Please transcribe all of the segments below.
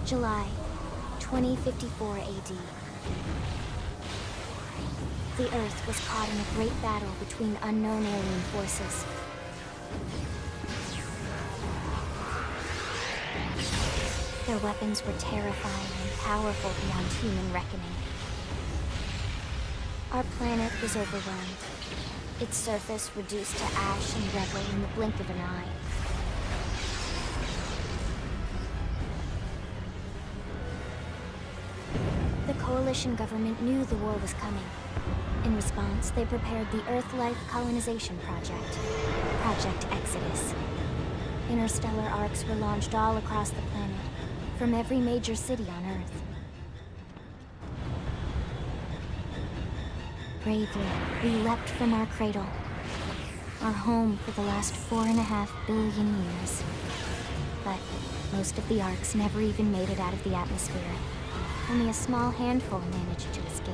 July 2054 AD. The Earth was caught in a great battle between unknown alien forces. Their weapons were terrifying and powerful beyond human reckoning. Our planet was overwhelmed, its surface reduced to ash and rubble in the blink of an eye. The Coalition government knew the war was coming. In response, they prepared the Earth-Life Colonization Project, Project Exodus. Interstellar arcs were launched all across the planet, from every major city on Earth. Bravely, we leapt from our cradle, our home for the last 4.5 billion years. But most of the arcs never even made it out of the atmosphere. Only a small handful managed to escape.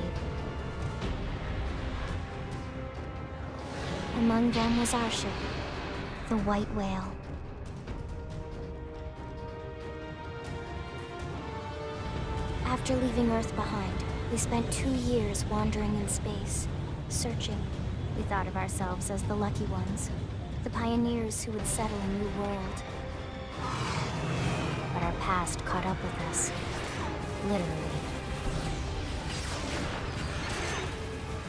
Among them was our ship, the White Whale. After leaving Earth behind, we spent 2 years wandering in space, searching. We thought of ourselves as the lucky ones, the pioneers who would settle a new world. But our past caught up with us, literally.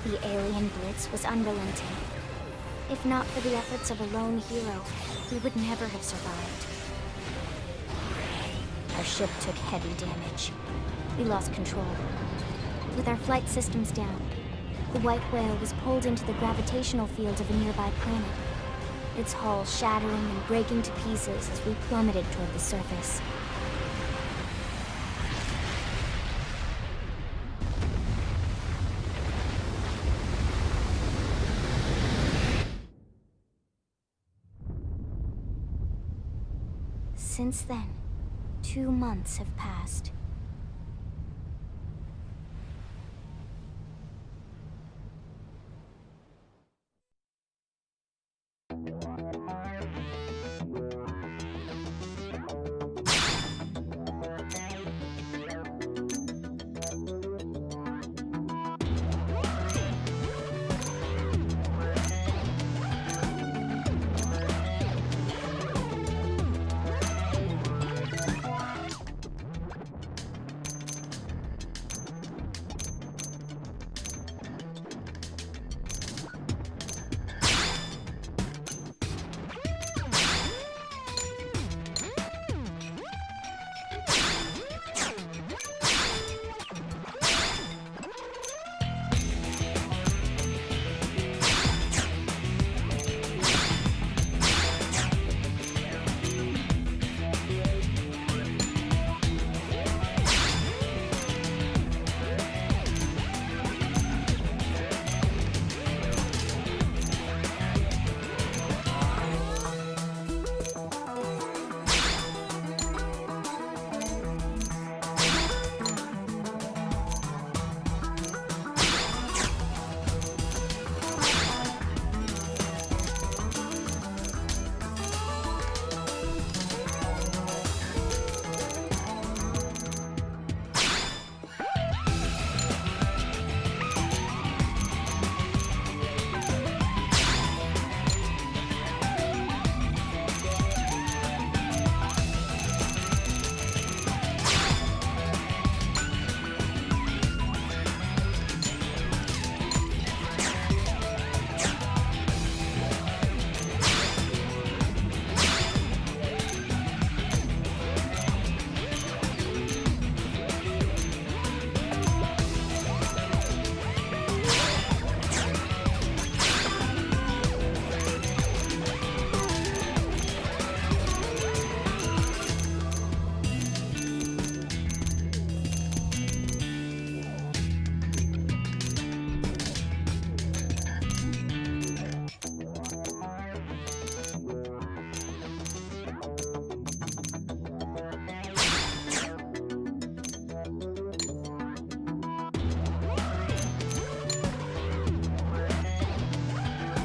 The alien blitz was unrelenting. If not for the efforts of a lone hero, we would never have survived. Our ship took heavy damage. We lost control. With our flight systems down, the White Whale was pulled into the gravitational field of a nearby planet, its hull shattering and breaking to pieces as we plummeted toward the surface. Since then, 2 months have passed.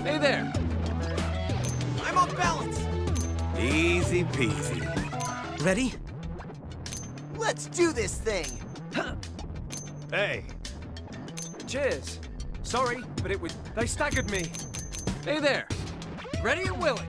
Hey there! I'm off balance! Easy peasy. Ready? Let's do this thing! Hey. Cheers. Sorry, but they staggered me. Hey there! Ready and willing?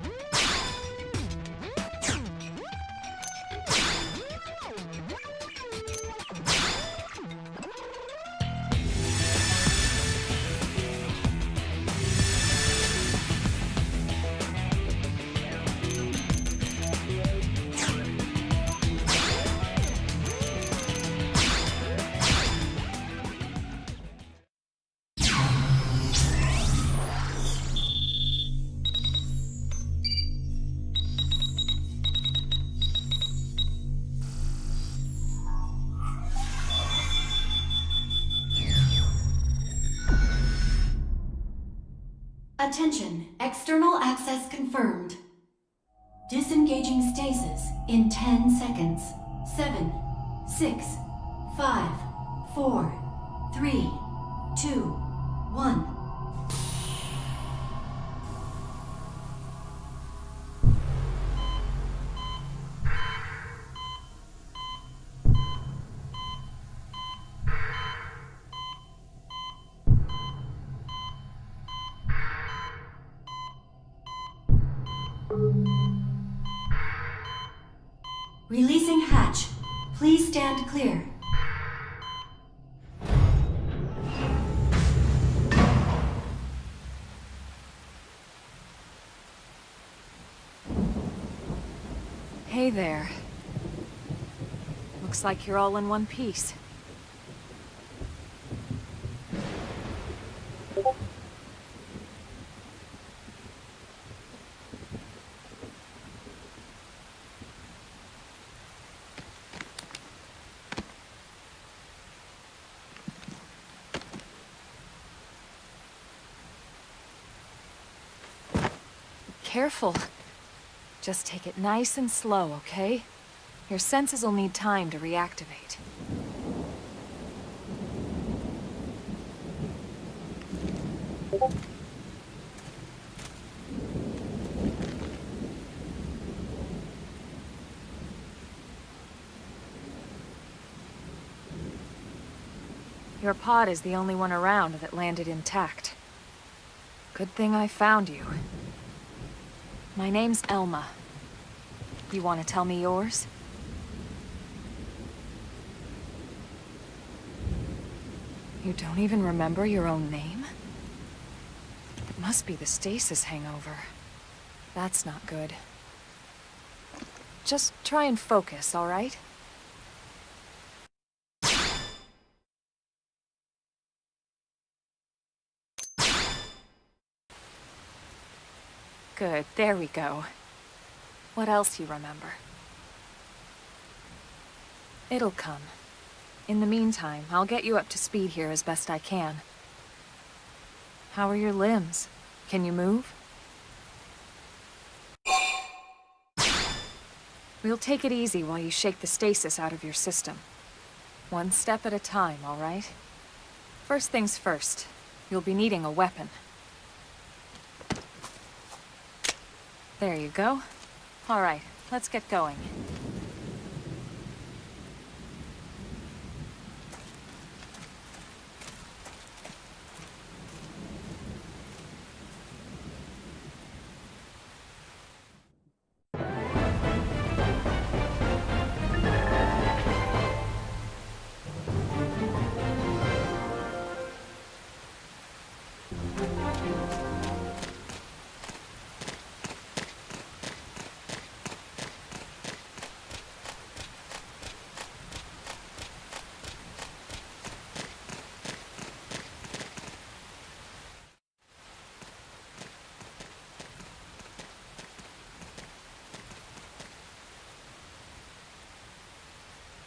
Attention, external access confirmed. Disengaging stasis in 10 seconds. 7, 6, 5, 4, 3, 2, 1. Releasing hatch. Please stand clear. Hey there. Looks like you're all in one piece. Careful. Just take it nice and slow, okay? Your senses will need time to reactivate. Your pod is the only one around that landed intact. Good thing I found you. My name's Elma. You want to tell me yours? You don't even remember your own name? It must be the stasis hangover. That's not good. Just try and focus, all right? Good, there we go. What else you remember? It'll come. In the meantime, I'll get you up to speed here as best I can. How are your limbs? Can you move? We'll take it easy while you shake the stasis out of your system. One step at a time, all right? First things first, you'll be needing a weapon. There you go. All right, let's get going.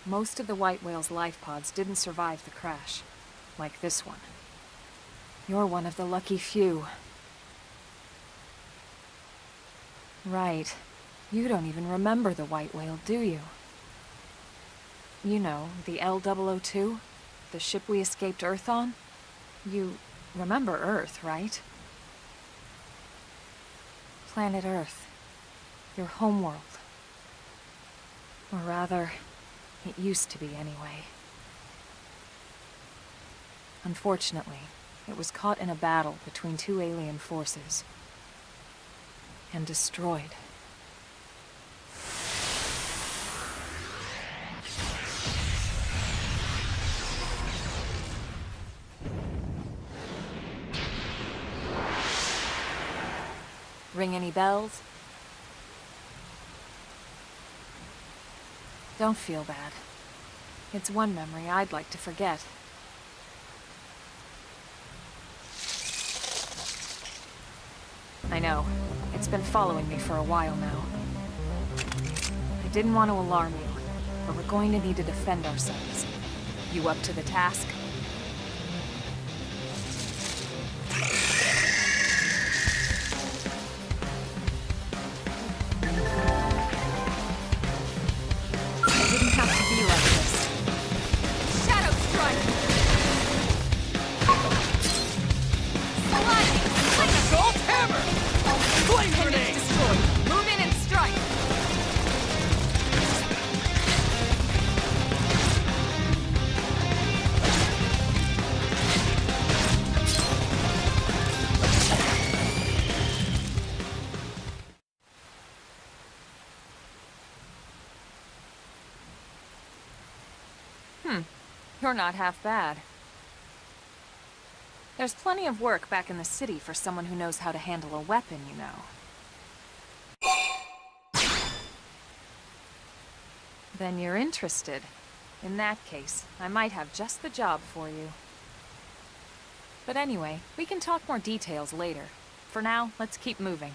Most of the White Whale's life pods didn't survive the crash, like this one. You're one of the lucky few. Right. You don't even remember the White Whale, do you? You know, the L-002? The ship we escaped Earth on? You remember Earth, right? Planet Earth. Your homeworld. Or rather, it used to be anyway. Unfortunately, it was caught in a battle between two alien forces. And destroyed. Ring any bells? Don't feel bad. It's one memory I'd like to forget. I know. It's been following me for a while now. I didn't want to alarm you, but we're going to need to defend ourselves. You up to the task? You're not half bad. There's plenty of work back in the city for someone who knows how to handle a weapon, you know. Then you're interested. In that case, I might have just the job for you. But anyway, we can talk more details later. For now, let's keep moving.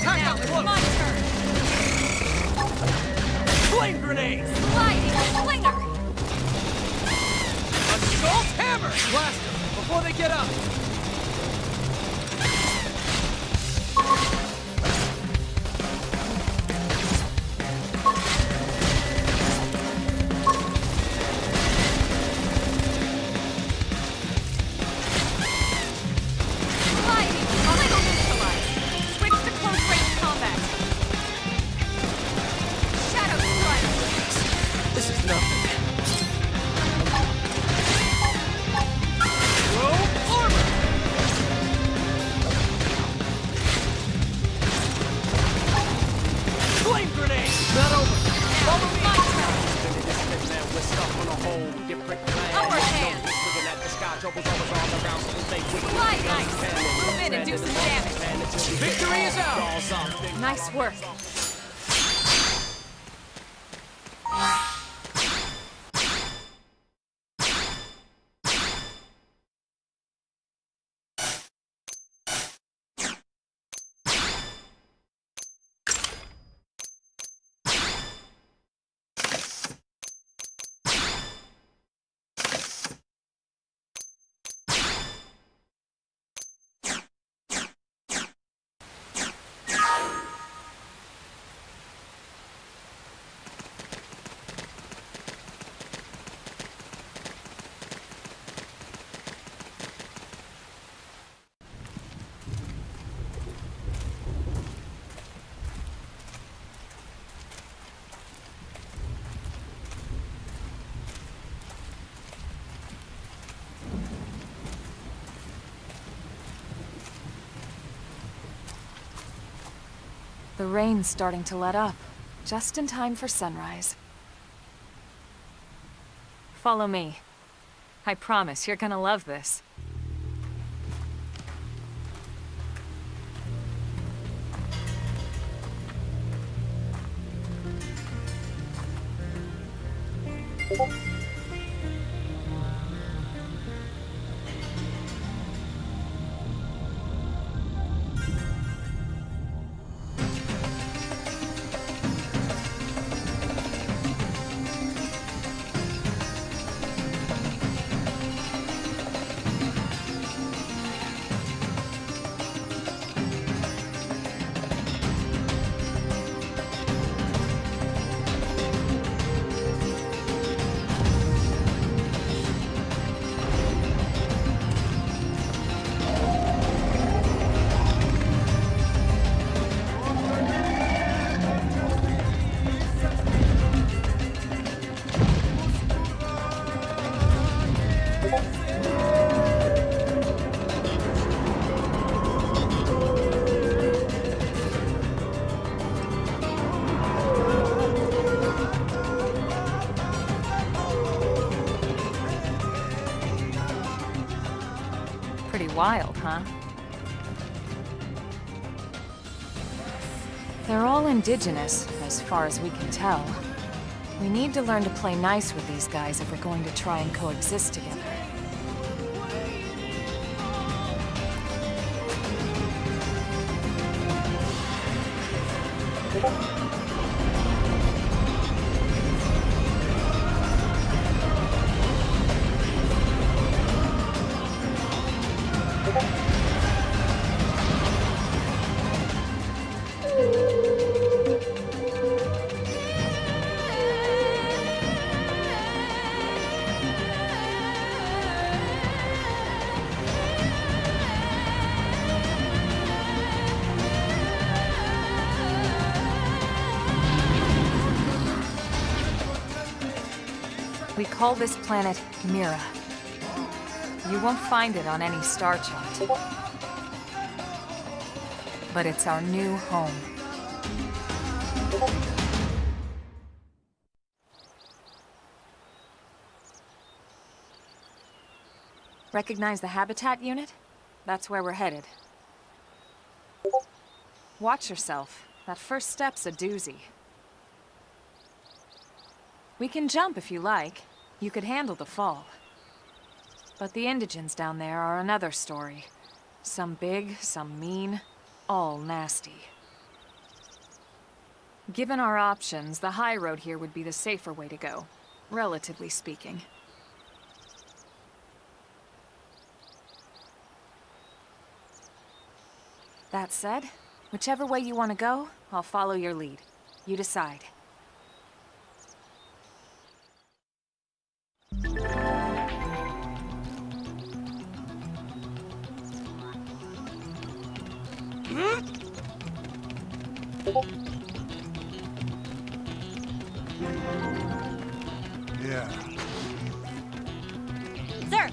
Attack Now up it's close! my turn! Flame grenade! Sliding slinger! Assault hammer! Blast them before they get up! Sliding slinger neutralized! Switch to close range combat! Shadow strike! This is nothing. Roll armor! Flame grenade! Not over! Now it's my turn! Upper hand! Slide ice! Move in and do some damage! Victory is ours! Nice work. The rain's starting to let up, just in time for sunrise. Follow me. I promise you're gonna love this. Pretty wild, huh? They're all indigenous, as far as we can tell. We need to learn to play nice with these guys if we're going to try and coexist together. We call this planet Mira. You won't find it on any star chart. But it's our new home. Recognize the habitat unit? That's where we're headed. Watch yourself. That first step's a doozy. We can jump if you like. You could handle the fall. But the indigents down there are another story. Some big, some mean, all nasty. Given our options, the high road here would be the safer way to go, relatively speaking. That said, whichever way you want to go, I'll follow your lead. You decide. Yeah. Sir!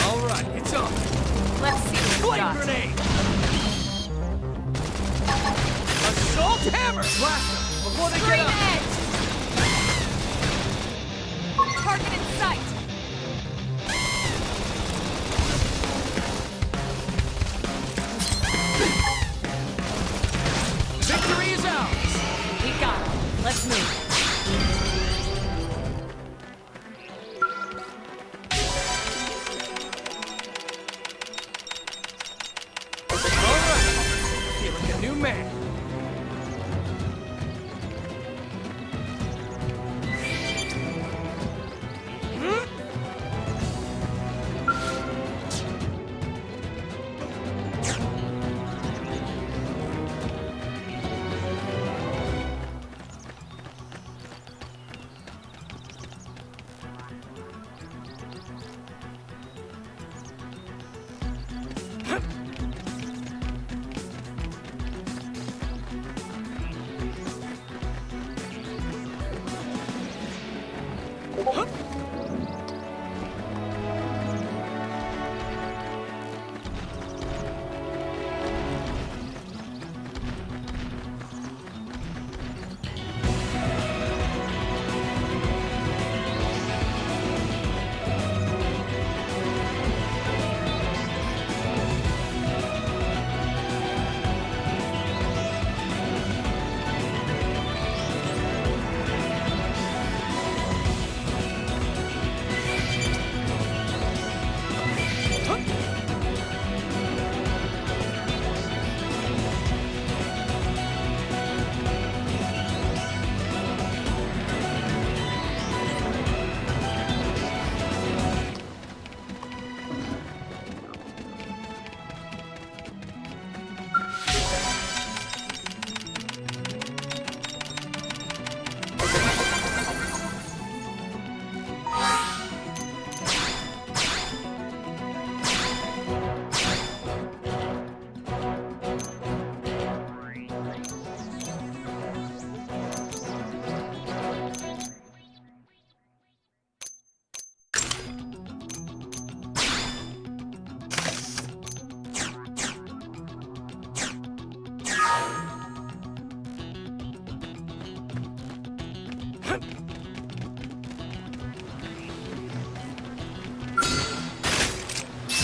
All right, it's up. Let's see what you Flame got. grenade! Assault hammer! Blast them before they get up! Edge! Target in sight! Victory is ours! We got him. Let's move. All right, feeling a new man.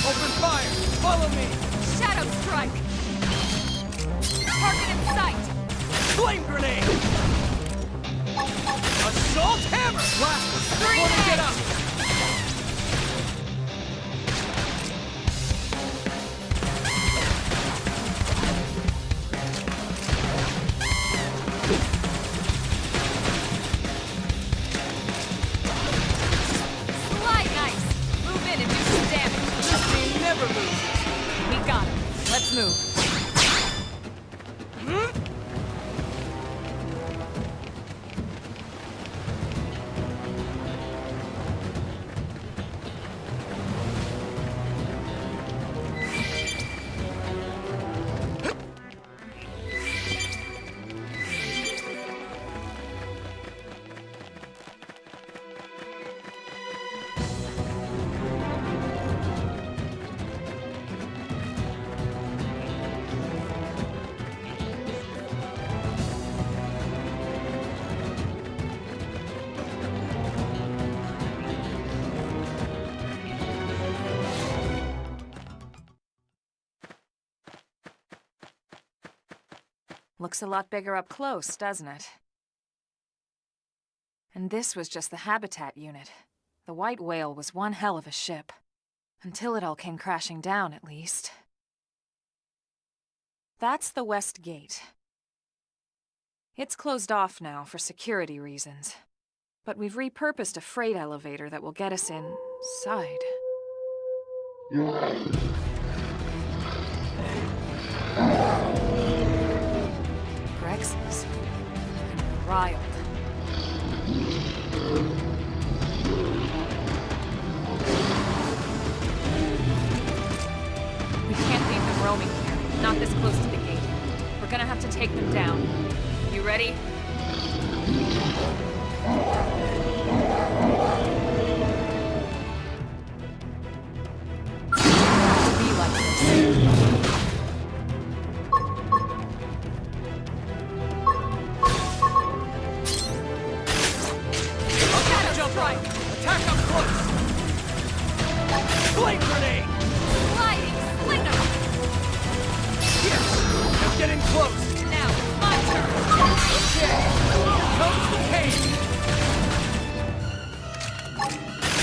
Open fire! Follow me! Shadow strike! Target in sight! Flame grenade! Assault hammer! Blast them before they get up! Slide knife! Move in and do some damage. This team never loses! We got him. Let's move. Looks a lot bigger up close, doesn't it? And this was just the habitat unit. The White Whale was one hell of a ship. Until it all came crashing down, at least. That's the West Gate. It's closed off now for security reasons. But we've repurposed a freight elevator that will get us inside. Grex's. I'm riled. We can't leave them roaming here, not this close to the gate. We're gonna have to take them down. You ready? Be like this. Jump right! Attack up close! Flame grenade! Sliding slinger! Yes! Now get in close! Now, my turn! Okay! Here comes the pain!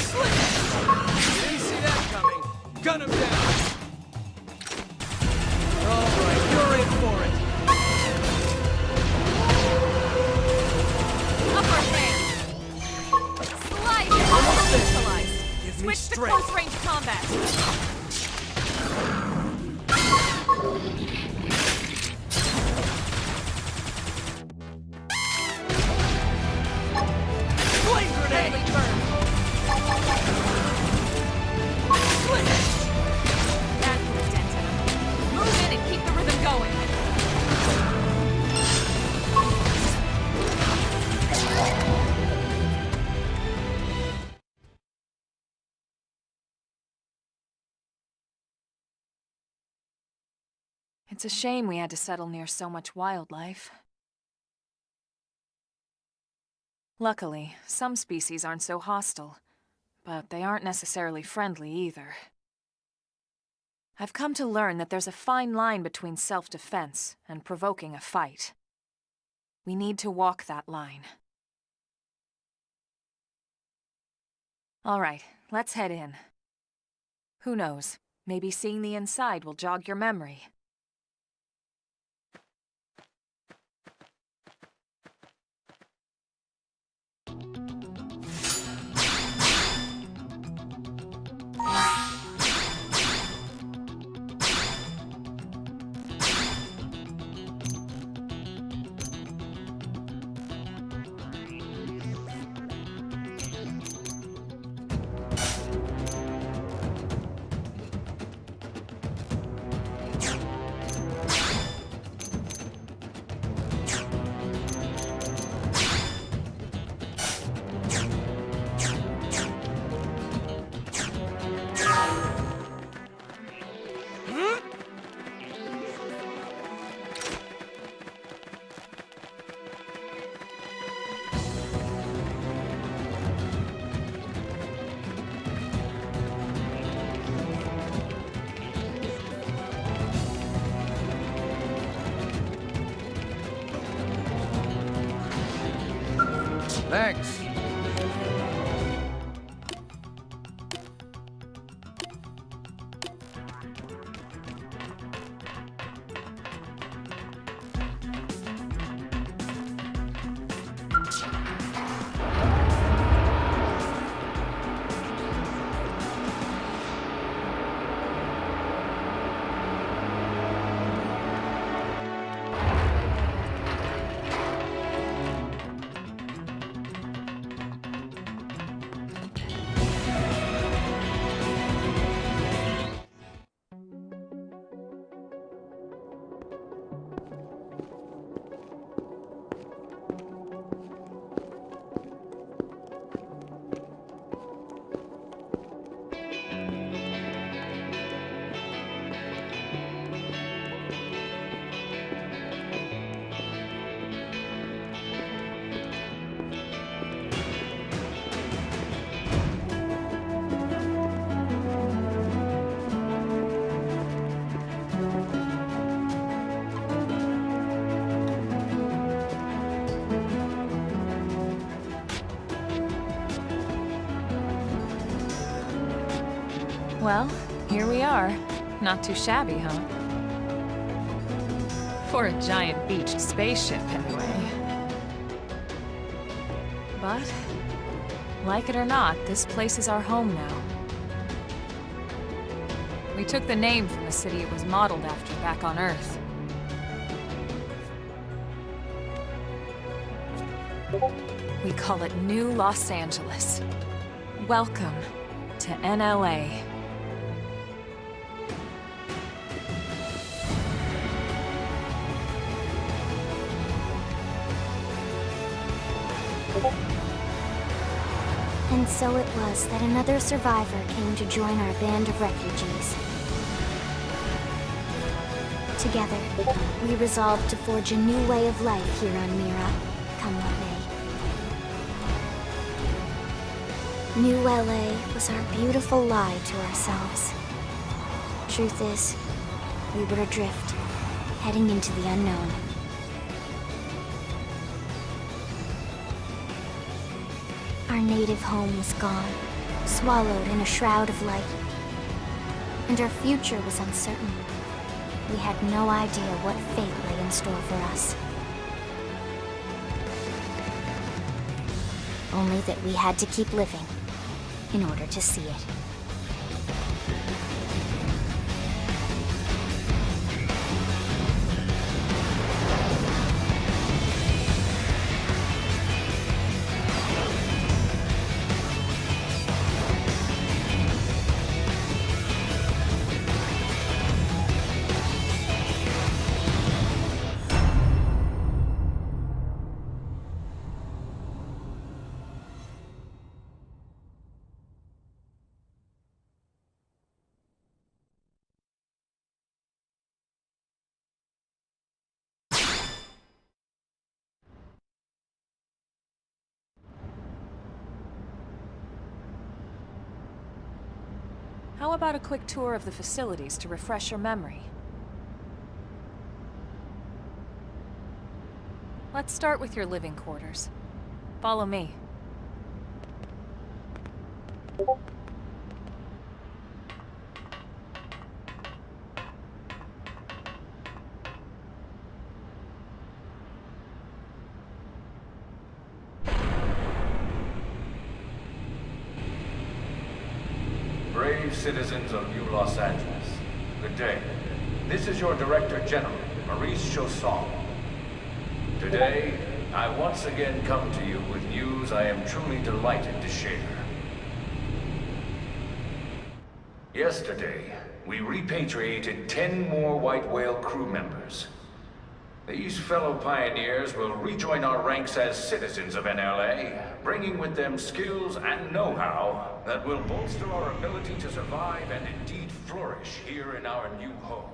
Slinger! You didn't see that coming. Gun him down! Alright, you're in for it! Upper hand! Sliding! Almost there. Neutralized! Give me Switch to strength! close-range combat! Flame grenade! Deadly burn! That put a dent in him. Move in and keep the rhythm going! It's a shame we had to settle near so much wildlife. Luckily, some species aren't so hostile, but they aren't necessarily friendly either. I've come to learn that there's a fine line between self-defense and provoking a fight. We need to walk that line. All right, let's head in. Who knows, maybe seeing the inside will jog your memory. Thanks. Well, here we are. Not too shabby, huh? For a giant beached spaceship, anyway. But, like it or not, this place is our home now. We took the name from the city it was modeled after back on Earth. We call it New Los Angeles. Welcome to NLA. And so it was that another survivor came to join our band of refugees. Together, we resolved to forge a new way of life here on Mira, come what may. New LA was our beautiful lie to ourselves. Truth is, we were adrift, heading into the unknown. Our native home was gone, swallowed in a shroud of light. And our future was uncertain. We had no idea what fate lay in store for us. Only that we had to keep living in order to see it. How about a quick tour of the facilities to refresh your memory? Let's start with your living quarters. Follow me. Brave citizens of New Los Angeles, good day. This is your Director General, Maurice Chausson. Today, I once again come to you with news I am truly delighted to share. Yesterday, we repatriated 10 more White Whale crew members. These fellow pioneers will rejoin our ranks as citizens of NLA, bringing with them skills and know-how that will bolster our ability to survive and indeed flourish here in our new home.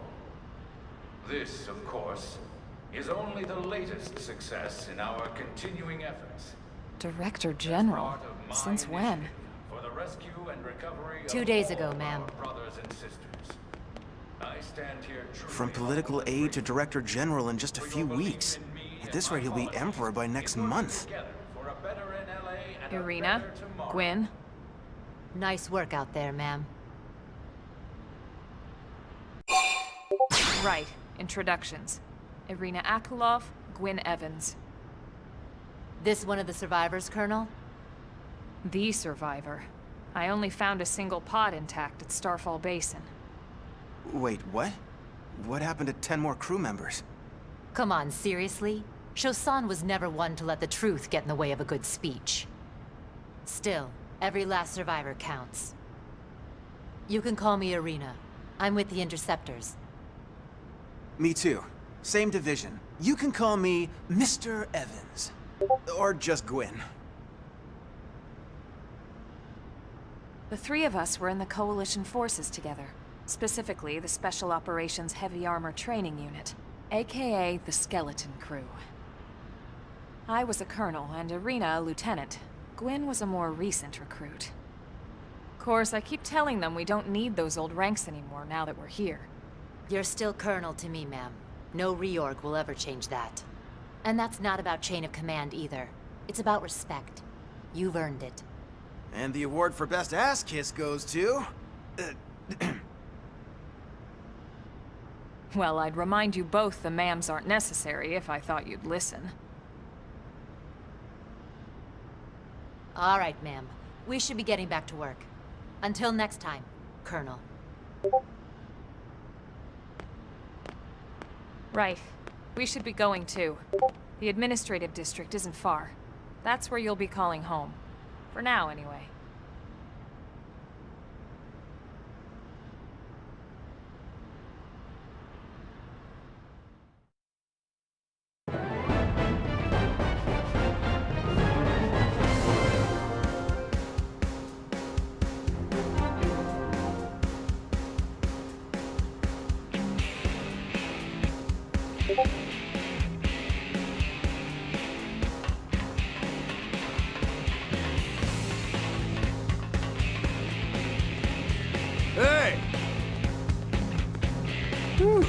This, of course, is only the latest success in our continuing efforts. Director General? Since when? For the rescue and recovery of 2 days all ago, our ma'am. brothers and sisters. I stand here truly From political aide to Director General in just a few weeks. At this rate, he'll be Emperor by next month. for a better NLA and a Irina? better tomorrow. Gwyn? Nice work out there, ma'am. Right. Introductions. Irina Akulov, Gwyn Evans. This one of the survivors, Colonel? The survivor. I only found a single pod intact at Starfall Basin. Wait, what? What happened to 10 more crew members? Come on, seriously? Chausson was never one to let the truth get in the way of a good speech. Still, every last survivor counts. You can call me Irina. I'm with the Interceptors. Me too. Same division. You can call me Mr. Evans. Or just Gwyn. The three of us were in the Coalition forces together. Specifically, the Special Operations Heavy Armor Training Unit, aka the Skeleton Crew. I was a colonel and Irina a lieutenant. Gwyn was a more recent recruit. Of course, I keep telling them we don't need those old ranks anymore now that we're here. You're still Colonel to me, ma'am. No reorg will ever change that. And that's not about chain of command either. It's about respect. You've earned it. And the award for Best Ass Kiss goes to... Well, I'd remind you both the ma'ams aren't necessary if I thought you'd listen. All right, ma'am. We should be getting back to work. Until next time, Colonel. Right. We should be going too. The administrative district isn't far. That's where you'll be calling home. For now, anyway. Hey! Whew.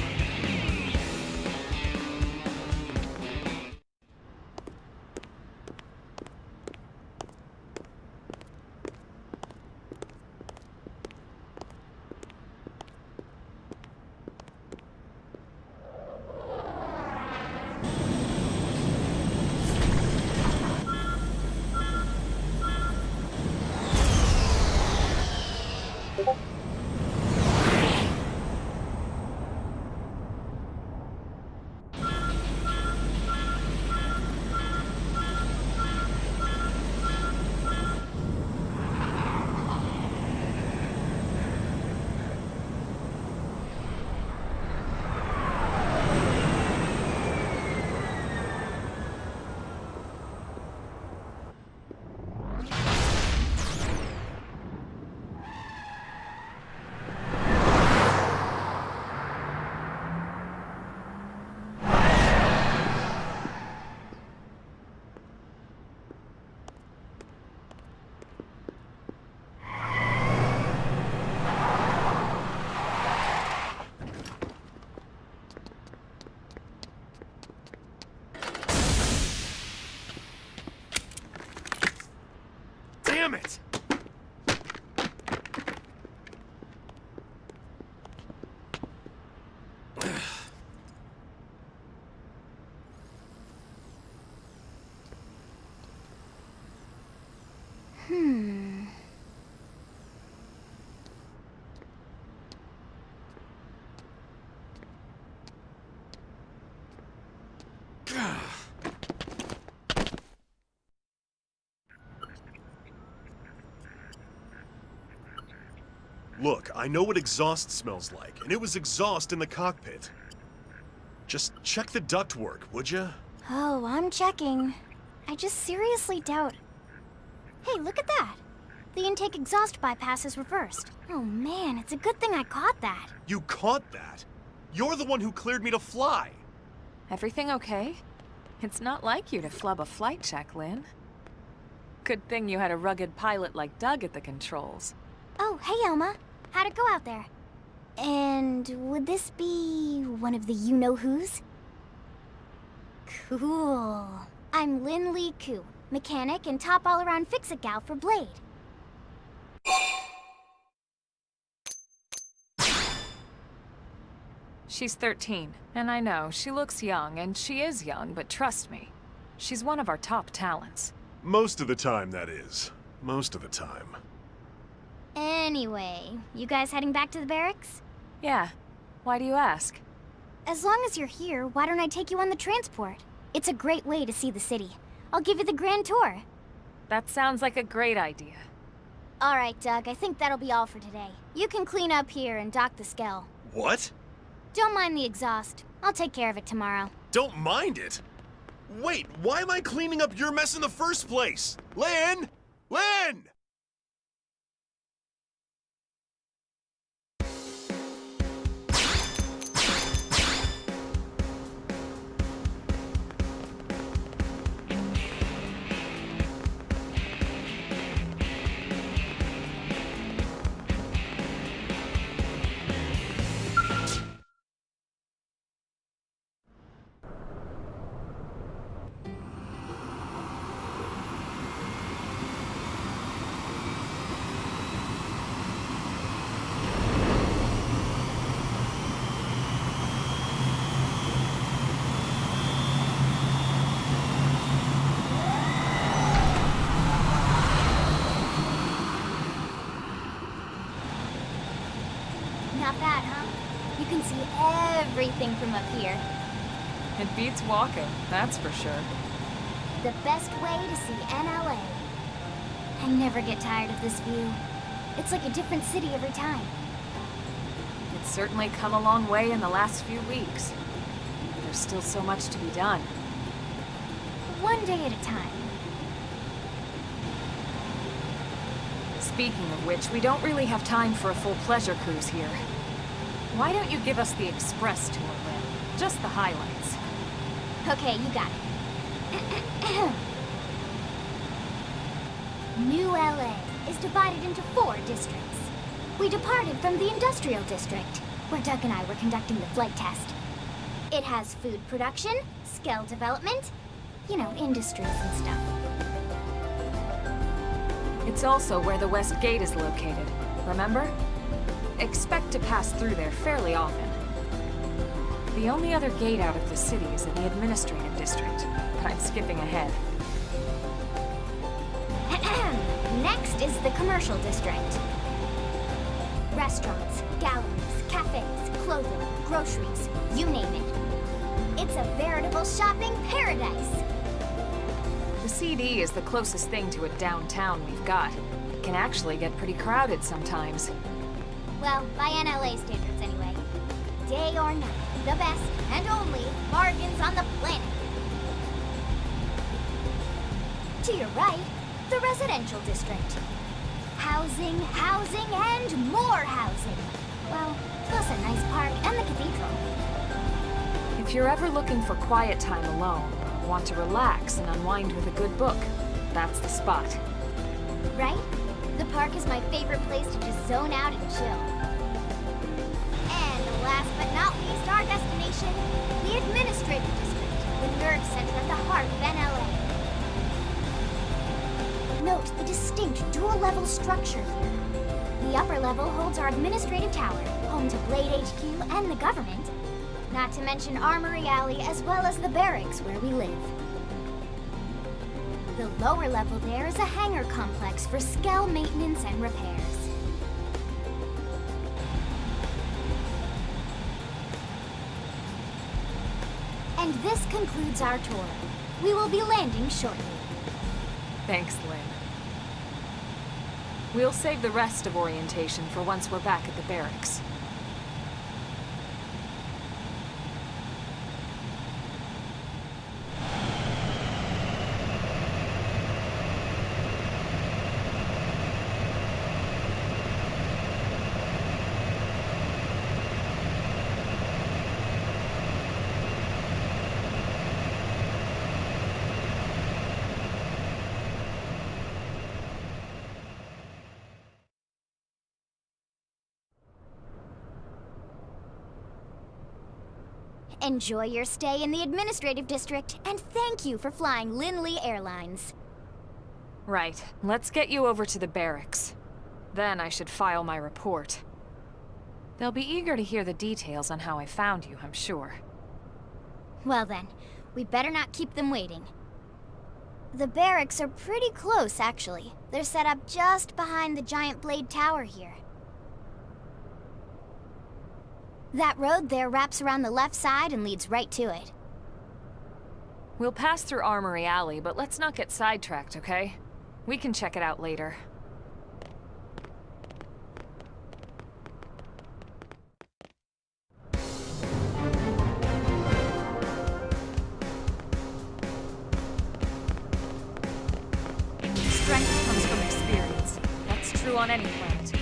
Damn it! Look, I know what exhaust smells like, and it was exhaust in the cockpit. Just check the ductwork, would ya? Oh, I'm checking. I just seriously doubt... Hey, look at that! The intake exhaust bypass is reversed. Oh man, it's a good thing I caught that. You caught that? You're the one who cleared me to fly! Everything okay? It's not like you to flub a flight check, Lynn. Good thing you had a rugged pilot like Doug at the controls. Oh, hey Elma. How'd it go out there? And would this be one of the you-know-who's? Cool. I'm Lynn Lee Koo, mechanic and top all-around fix-it gal for Blade. She's 13, and I know, she looks young, and she is young, but trust me, she's one of our top talents. Most of the time, that is. Most of the time. Anyway, you guys heading back to the barracks? Yeah. Why do you ask? As long as you're here, why don't I take you on the transport? It's a great way to see the city. I'll give you the grand tour. That sounds like a great idea. All right, Doug, I think that'll be all for today. You can clean up here and dock the Skell. What? Don't mind the exhaust. I'll take care of it tomorrow. Don't mind it? Wait, why am I cleaning up your mess in the first place? Lynn! Lynn! everything from up here. It beats walking, that's for sure. The best way to see NLA. I never get tired of this view. It's like a different city every time. It's certainly come a long way in the last few weeks. There's still so much to be done. One day at a time. Speaking of which, we don't really have time for a full pleasure cruise here. Why don't you give us the express tour, Lynn? Just the highlights. Okay, you got it. New LA is divided into 4 districts. We departed from the industrial district, where Doug and I were conducting the flight test. It has food production, skill development, you know, industries and stuff. It's also where the West Gate is located, remember? Expect to pass through there fairly often. The only other gate out of the city is in the administrative district, but I'm skipping ahead. Next is the commercial district. Restaurants, galleries, cafes, clothing, groceries, you name it. It's a veritable shopping paradise. The CD is the closest thing to a downtown we've got. It can actually get pretty crowded sometimes. Well, by NLA standards anyway. Day or night, the best and only bargains on the planet. To your right, the residential district. Housing, housing, and more housing. Well, plus a nice park and the cathedral. If you're ever looking for quiet time alone, or want to relax and unwind with a good book, that's the spot. Right? The park is my favorite place to just zone out and chill. And last but not least, our destination, the administrative district, the nerd center at the heart of NLA. Note the distinct dual-level structure here. The upper level holds our administrative tower, home to Blade HQ and the government. Not to mention Armory Alley as well as the barracks where we live. The lower level there is a hangar complex for Skell maintenance and repairs. And this concludes our tour. We will be landing shortly. Thanks, Lynn. We'll save the rest of orientation for once we're back at the barracks. Enjoy your stay in the administrative district, and thank you for flying Linley Airlines. Right. Let's get you over to the barracks. Then I should file my report. They'll be eager to hear the details on how I found you, I'm sure. Well then, we better not keep them waiting. The barracks are pretty close, actually. They're set up just behind the giant blade tower here. That road there wraps around the left side and leads right to it. We'll pass through Armory Alley, but let's not get sidetracked, okay? We can check it out later. Strength comes from experience. That's true on any planet.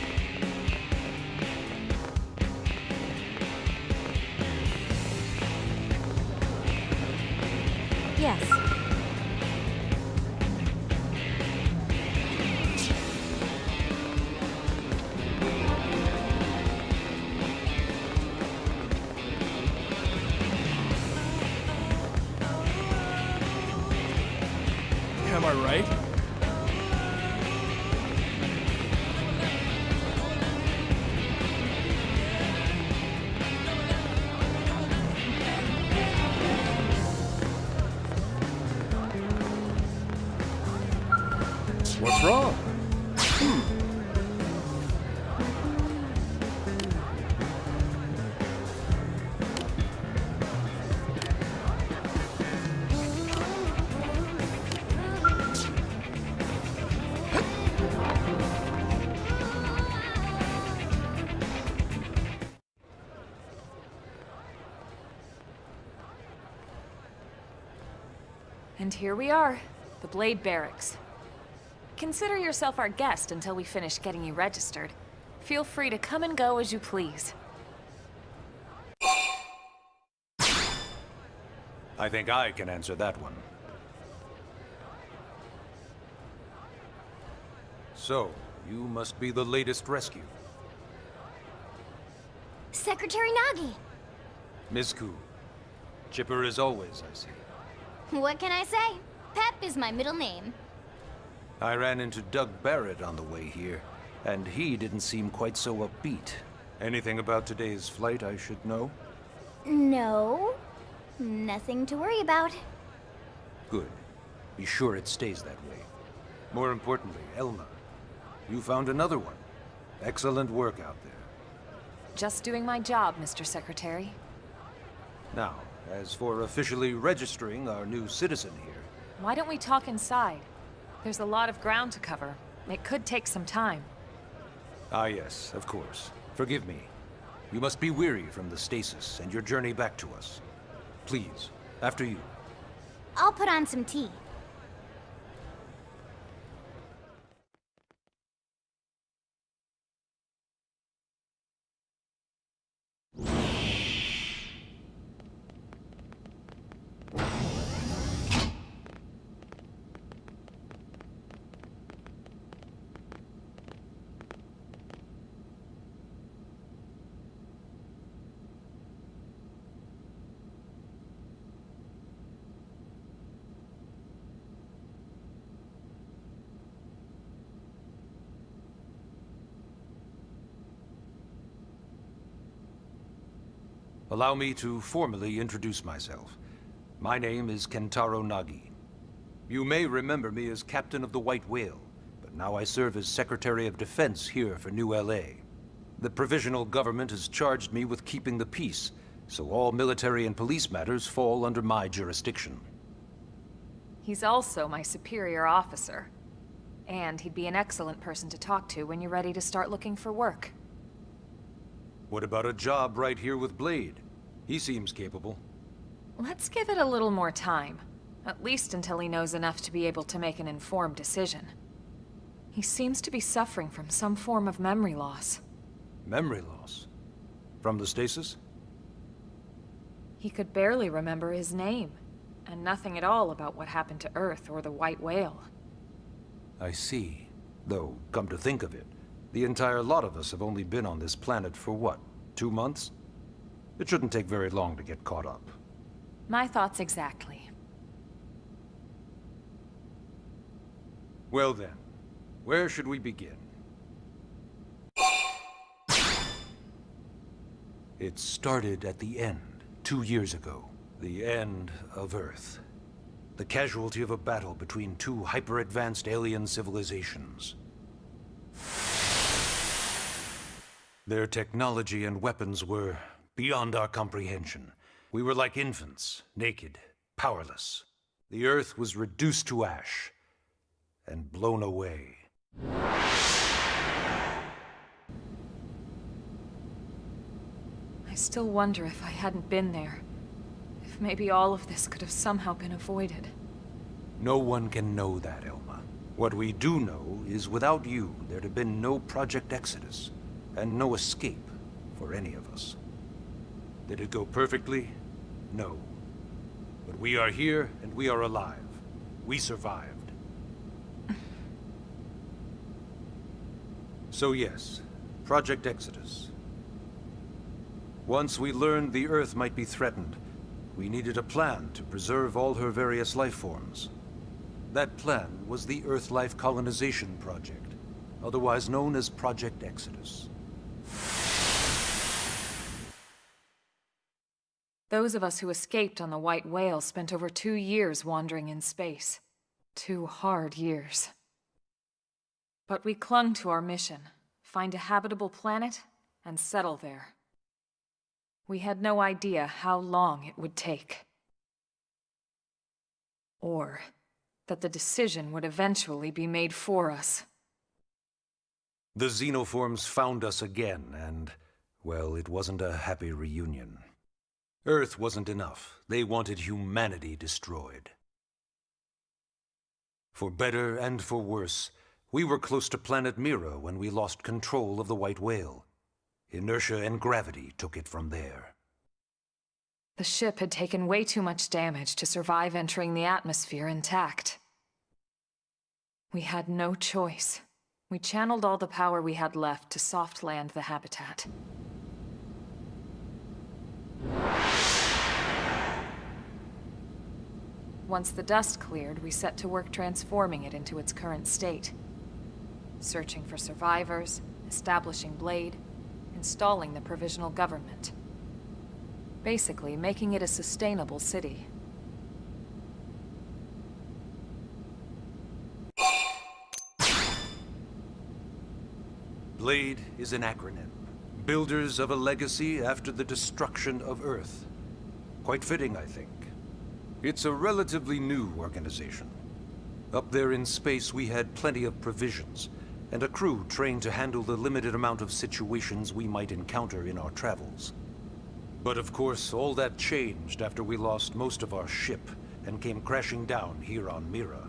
Yes. Am I right? What's wrong? And here we are, the Blade Barracks. Consider yourself our guest until we finish getting you registered. Feel free to come and go as you please. I think I can answer that one. So, you must be the latest rescue. Secretary Nagi! Ms. Koo. Chipper as always, I see. What can I say? Pep is my middle name. I ran into Doug Barrett on the way here, and he didn't seem quite so upbeat. Anything about today's flight I should know? No. Nothing to worry about. Good. Be sure it stays that way. More importantly, Elma, you found another one. Excellent work out there. Just doing my job, Mr. Secretary. Now, as for officially registering our new citizen here... Why don't we talk inside? There's a lot of ground to cover. It could take some time. Ah yes, of course. Forgive me. You must be weary from the stasis and your journey back to us. Please, after you. I'll put on some tea. Allow me to formally introduce myself. My name is Kentaro Nagi. You may remember me as Captain of the White Whale, but now I serve as Secretary of Defense here for New LA. The provisional government has charged me with keeping the peace, so all military and police matters fall under my jurisdiction. He's also my superior officer. And he'd be an excellent person to talk to when you're ready to start looking for work. What about a job right here with Blade? He seems capable. Let's give it a little more time. At least until he knows enough to be able to make an informed decision. He seems to be suffering from some form of memory loss. Memory loss? From the stasis? He could barely remember his name, and nothing at all about what happened to Earth or the White Whale. I see. Though, come to think of it, the entire lot of us have only been on this planet for what, 2 months? It shouldn't take very long to get caught up. My thoughts exactly. Well then, where should we begin? It started at the end, 2 years ago. The end of Earth. The casualty of a battle between two hyper-advanced alien civilizations. Their technology and weapons were beyond our comprehension. We were like infants, naked, powerless. The Earth was reduced to ash and blown away. I still wonder if I hadn't been there. If maybe all of this could have somehow been avoided. No one can know that, Elma. What we do know is without you, there'd have been no Project Exodus, and no escape for any of us. Did it go perfectly? No. But we are here, and we are alive. We survived. So yes, Project Exodus. Once we learned the Earth might be threatened, we needed a plan to preserve all her various life forms. That plan was the Earth Life Colonization Project, otherwise known as Project Exodus. Those of us who escaped on the White Whale spent over 2 years wandering in space. 2 hard years. But we clung to our mission, find a habitable planet, and settle there. We had no idea how long it would take. Or that the decision would eventually be made for us. The xenoforms found us again, and, well, it wasn't a happy reunion. Earth wasn't enough. They wanted humanity destroyed. For better and for worse, we were close to planet Mira when we lost control of the White Whale. Inertia and gravity took it from there. The ship had taken way too much damage to survive entering the atmosphere intact. We had no choice. We channeled all the power we had left to soft land the habitat. Once the dust cleared, we set to work transforming it into its current state. Searching for survivors, establishing Blade, installing the provisional government. Basically, making it a sustainable city. Blade is an acronym. Builders of a legacy after the destruction of Earth. Quite fitting, I think. It's a relatively new organization. Up there in space, we had plenty of provisions, and a crew trained to handle the limited amount of situations we might encounter in our travels. But of course, all that changed after we lost most of our ship and came crashing down here on Mira.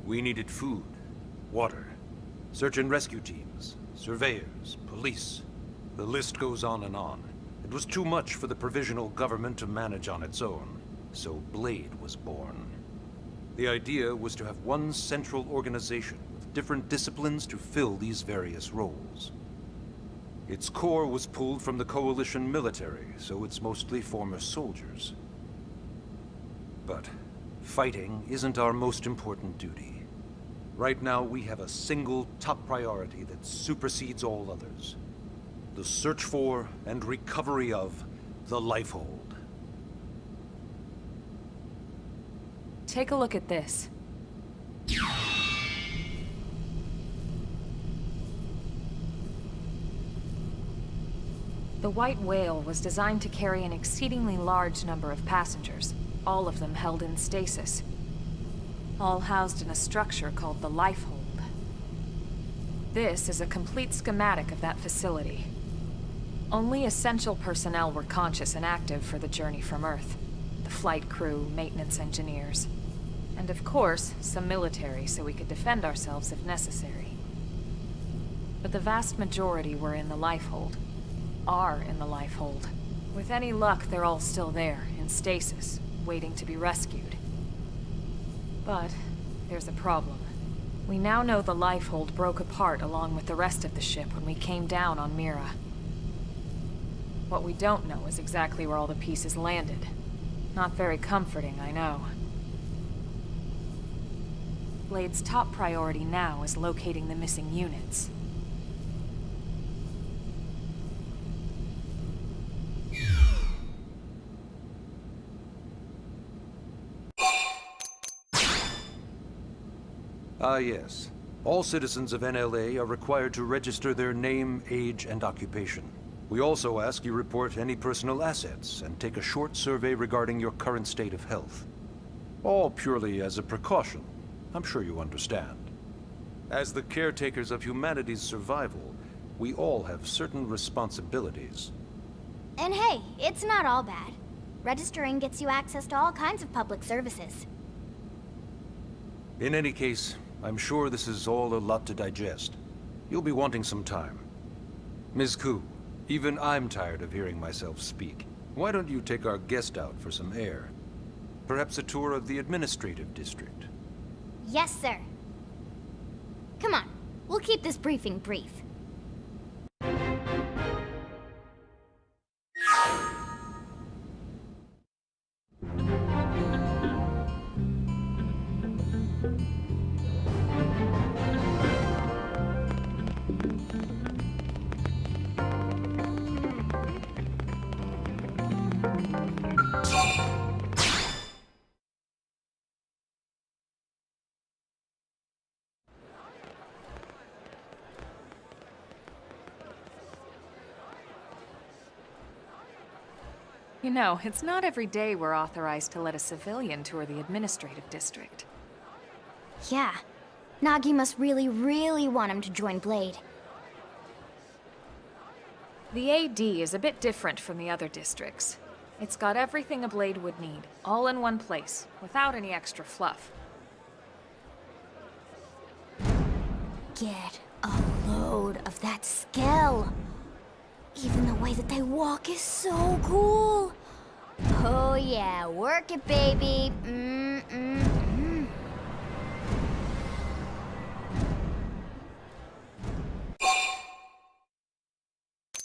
We needed food, water, search and rescue teams, surveyors, police. The list goes on and on. It was too much for the provisional government to manage on its own, so Blade was born. The idea was to have one central organization with different disciplines to fill these various roles. Its core was pulled from the Coalition military, so it's mostly former soldiers. But fighting isn't our most important duty. Right now, we have a single top priority that supersedes all others. The search for and recovery of the Lifehold. Take a look at this. The White Whale was designed to carry an exceedingly large number of passengers, all of them held in stasis. All housed in a structure called the Lifehold. This is a complete schematic of that facility. Only essential personnel were conscious and active for the journey from Earth. The flight crew, maintenance engineers. And of course, some military so we could defend ourselves if necessary. But the vast majority were in the Lifehold. Are in the Lifehold. With any luck, they're all still there, in stasis, waiting to be rescued. But there's a problem. We now know the Lifehold broke apart along with the rest of the ship when we came down on Mira. What we don't know is exactly where all the pieces landed. Not very comforting, I know. Blade's top priority now is locating the missing units. Ah, yes. All citizens of NLA are required to register their name, age, and occupation. We also ask you report any personal assets and take a short survey regarding your current state of health. All purely as a precaution. I'm sure you understand. As the caretakers of humanity's survival, we all have certain responsibilities. And hey, it's not all bad. Registering gets you access to all kinds of public services. In any case, I'm sure this is all a lot to digest. You'll be wanting some time. Ms. Ku, even I'm tired of hearing myself speak. Why don't you take our guest out for some air? Perhaps a tour of the administrative district. Yes, sir. Come on, we'll keep this briefing brief. You know, it's not every day we're authorized to let a civilian tour the administrative district. Yeah. Nagi must really, really want him to join Blade. The AD is a bit different from the other districts. It's got everything a Blade would need, all in one place, without any extra fluff. get a load of that Skell. Even the way that they walk is so cool. Oh yeah, work it, baby.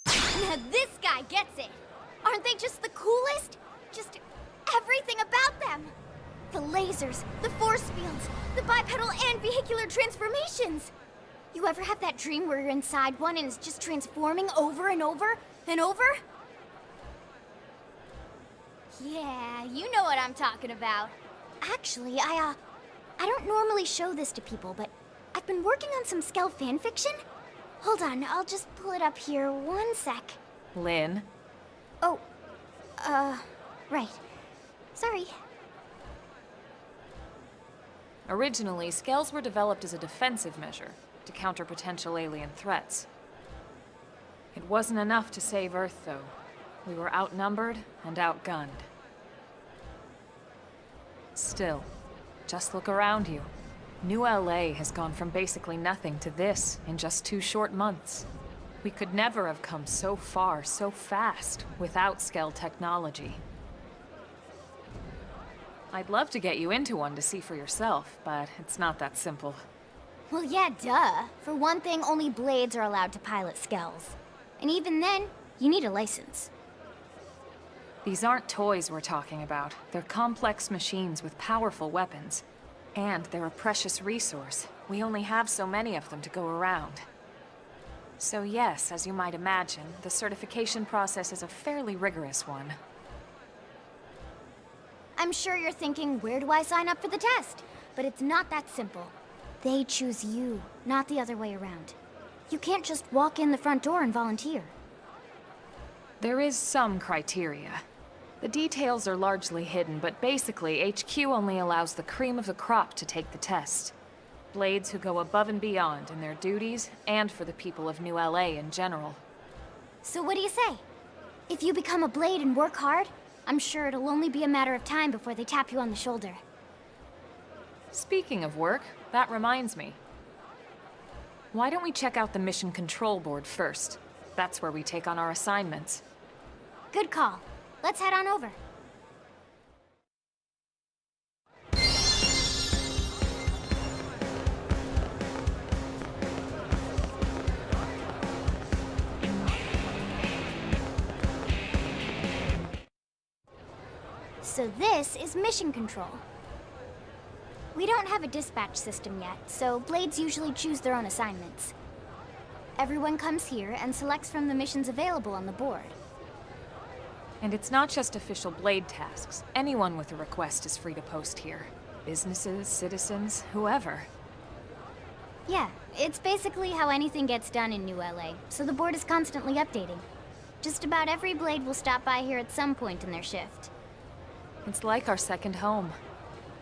Now this guy gets it. Aren't they just the coolest? Just everything about them. The lasers, the force fields, the bipedal and vehicular transformations. You ever have that dream where you're inside one and it's just transforming over and over and over? Yeah, you know what I'm talking about. Actually, I don't normally show this to people, but I've been working on some Skell fanfiction. Hold on, I'll just pull it up here 1 sec. Lynn? Oh, right. Sorry. Originally, Skells were developed as a defensive measure to counter potential alien threats. It wasn't enough to save Earth, though. We were outnumbered and outgunned. Still, just look around you. New LA has gone from basically nothing to this in just 2 short months. We could never have come so far so fast without Skell technology. I'd love to get you into one to see for yourself, but it's not that simple. Well, yeah, duh. For one thing, only Blades are allowed to pilot Skells. And even then, you need a license. These aren't toys we're talking about. They're complex machines with powerful weapons. And they're a precious resource. We only have so many of them to go around. So yes, as you might imagine, the certification process is a fairly rigorous one. I'm sure you're thinking, where do I sign up for the test? But it's not that simple. They choose you, not the other way around. You can't just walk in the front door and volunteer. There is some criteria. The details are largely hidden, but basically, HQ only allows the cream of the crop to take the test. Blades who go above and beyond in their duties, and for the people of New LA in general. So what do you say? If you become a Blade and work hard, I'm sure it'll only be a matter of time before they tap you on the shoulder. Speaking of work, that reminds me. Why don't we check out the mission control board first? That's where we take on our assignments. Good call. Let's head on over. So this is mission control. We don't have a dispatch system yet, so Blades usually choose their own assignments. Everyone comes here and selects from the missions available on the board. And it's not just official Blade tasks. Anyone with a request is free to post here. Businesses, citizens, whoever. Yeah, it's basically how anything gets done in New LA, so the board is constantly updating. Just about every Blade will stop by here at some point in their shift. It's like our second home.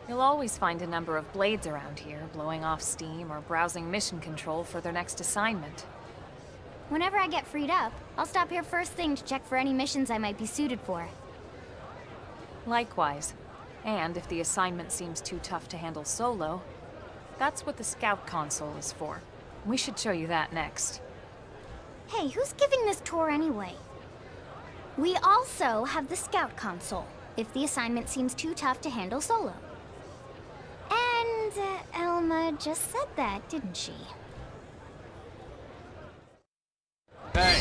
You'll always find a number of Blades around here, blowing off steam or browsing mission control for their next assignment. Whenever I get freed up, I'll stop here first thing to check for any missions I might be suited for. Likewise. And if the assignment seems too tough to handle solo, that's what the Scout console is for. We should show you that next. Hey, who's giving this tour anyway? We also have the Scout console, if the assignment seems too tough to handle solo. And Elma just said that, didn't she? Hey.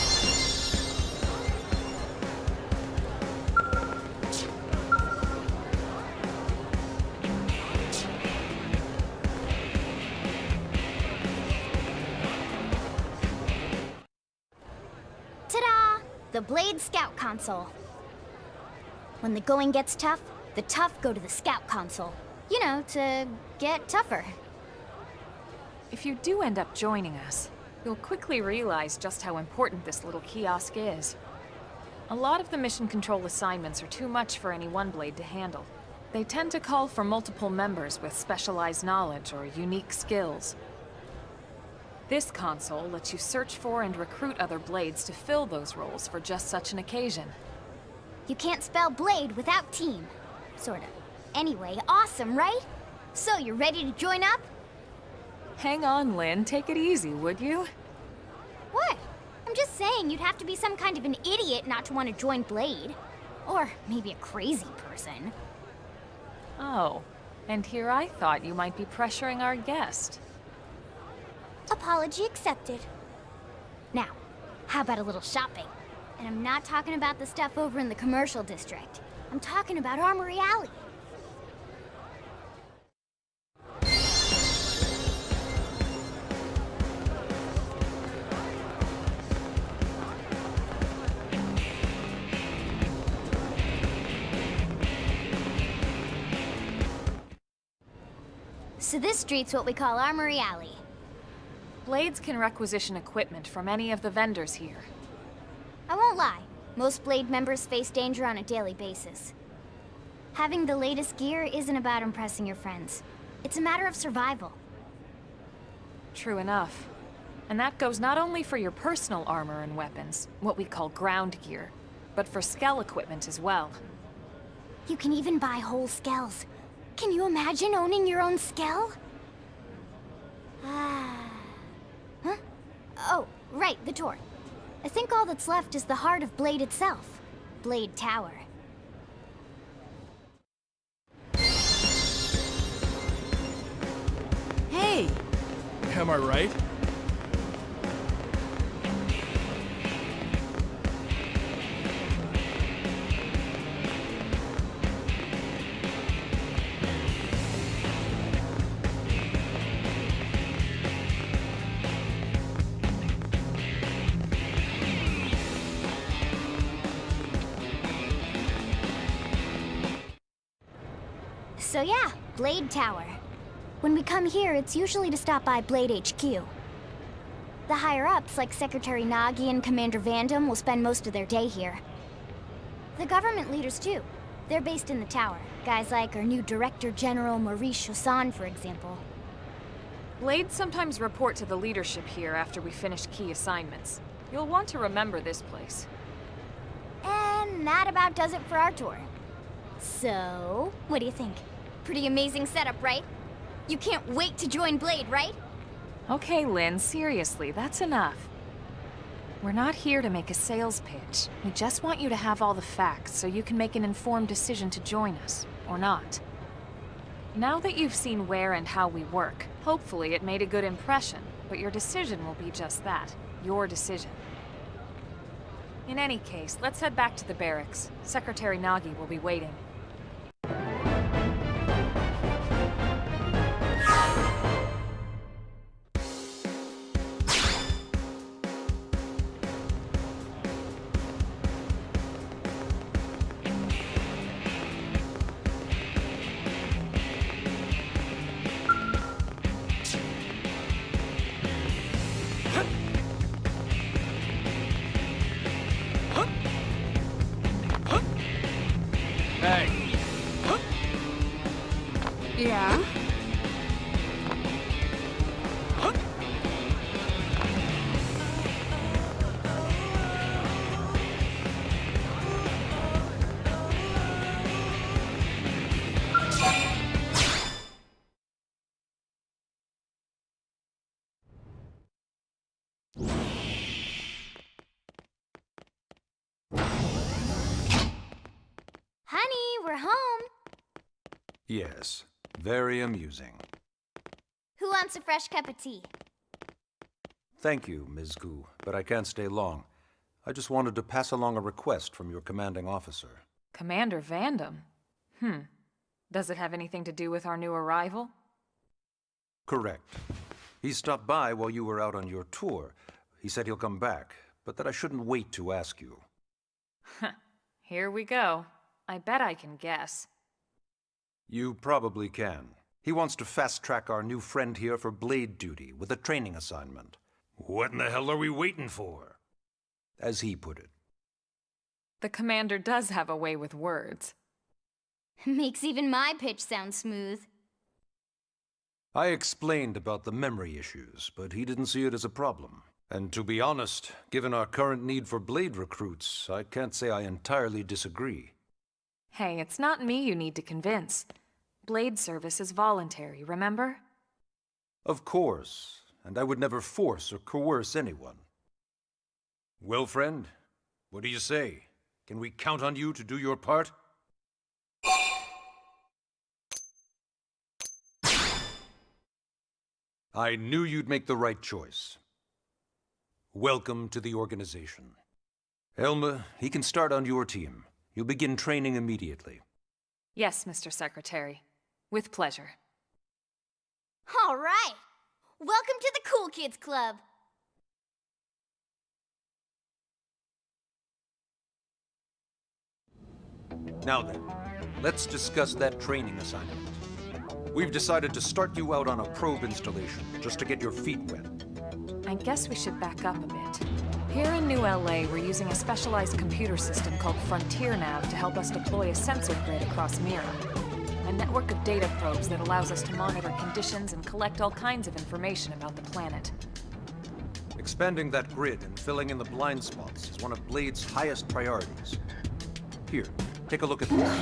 Ta-da! The Blade Scout console. When the going gets tough, the tough go to the Scout console. You know, to get tougher. If you do end up joining us, you'll quickly realize just how important this little kiosk is. A lot of the mission control assignments are too much for any one Blade to handle. They tend to call for multiple members with specialized knowledge or unique skills. This console lets you search for and recruit other Blades to fill those roles for just such an occasion. You can't spell Blade without team. Sorta. Anyway, awesome, right? So, you ready to join up? Hang on, Lynn. Take it easy, would you? What? I'm just saying you'd have to be some kind of an idiot not to want to join Blade. Or maybe a crazy person. Oh, and here I thought you might be pressuring our guest. Apology accepted. Now, how about a little shopping? And I'm not talking about the stuff over in the commercial district. I'm talking about Armory Alley. So this street's what we call Armory Alley. Blades can requisition equipment from any of the vendors here. I won't lie, most Blade members face danger on a daily basis. Having the latest gear isn't about impressing your friends. It's a matter of survival. True enough. And that goes not only for your personal armor and weapons, what we call ground gear, but for skell equipment as well. You can even buy whole skells. Can you imagine owning your own skell? Huh? Oh, right, the tour. I think all that's left is the heart of Blade itself. Blade Tower. Hey! Am I right? So yeah, Blade Tower. When we come here, it's usually to stop by Blade HQ. The higher-ups, like Secretary Nagi and Commander Vandam, will spend most of their day here. The government leaders, too. They're based in the tower. Guys like our new Director General Maurice Chassan, for example. Blades sometimes report to the leadership here after we finish key assignments. You'll want to remember this place. And that about does it for our tour. So, what do you think? Pretty amazing setup, right? You can't wait to join Blade, right? Okay, Lynn, seriously, that's enough. We're not here to make a sales pitch. We just want you to have all the facts so you can make an informed decision to join us, or not. Now that you've seen where and how we work, hopefully it made a good impression, but your decision will be just that, your decision. In any case, let's head back to the barracks. Secretary Nagi will be waiting. Hey. Yeah? Honey, we're home. Yes, very amusing. Who wants a fresh cup of tea? Thank you, Ms. Gu, but I can't stay long. I just wanted to pass along a request from your commanding officer. Commander Vandam? Does it have anything to do with our new arrival? Correct. He stopped by while you were out on your tour. He said he'll come back, but that I shouldn't wait to ask you. Here we go. I bet I can guess. You probably can. He wants to fast-track our new friend here for Blade duty with a training assignment. What in the hell are we waiting for? As he put it. The commander does have a way with words. Makes even my pitch sound smooth. I explained about the memory issues, but he didn't see it as a problem. And to be honest, given our current need for Blade recruits, I can't say I entirely disagree. Hey, it's not me you need to convince. Blade service is voluntary, remember? Of course, and I would never force or coerce anyone. Well, friend, what do you say? Can we count on you to do your part? I knew you'd make the right choice. Welcome to the organization. Elma, he can start on your team. You'll begin training immediately. Yes, Mr. Secretary. With pleasure. All right! Welcome to the Cool Kids Club! Now then, let's discuss that training assignment. We've decided to start you out on a probe installation, just to get your feet wet. I guess we should back up a bit. Here in New LA, we're using a specialized computer system called Frontier Nav to help us deploy a sensor grid across Mira. A network of data probes that allows us to monitor conditions and collect all kinds of information about the planet. Expanding that grid and filling in the blind spots is one of Blade's highest priorities. Here, take a look at this.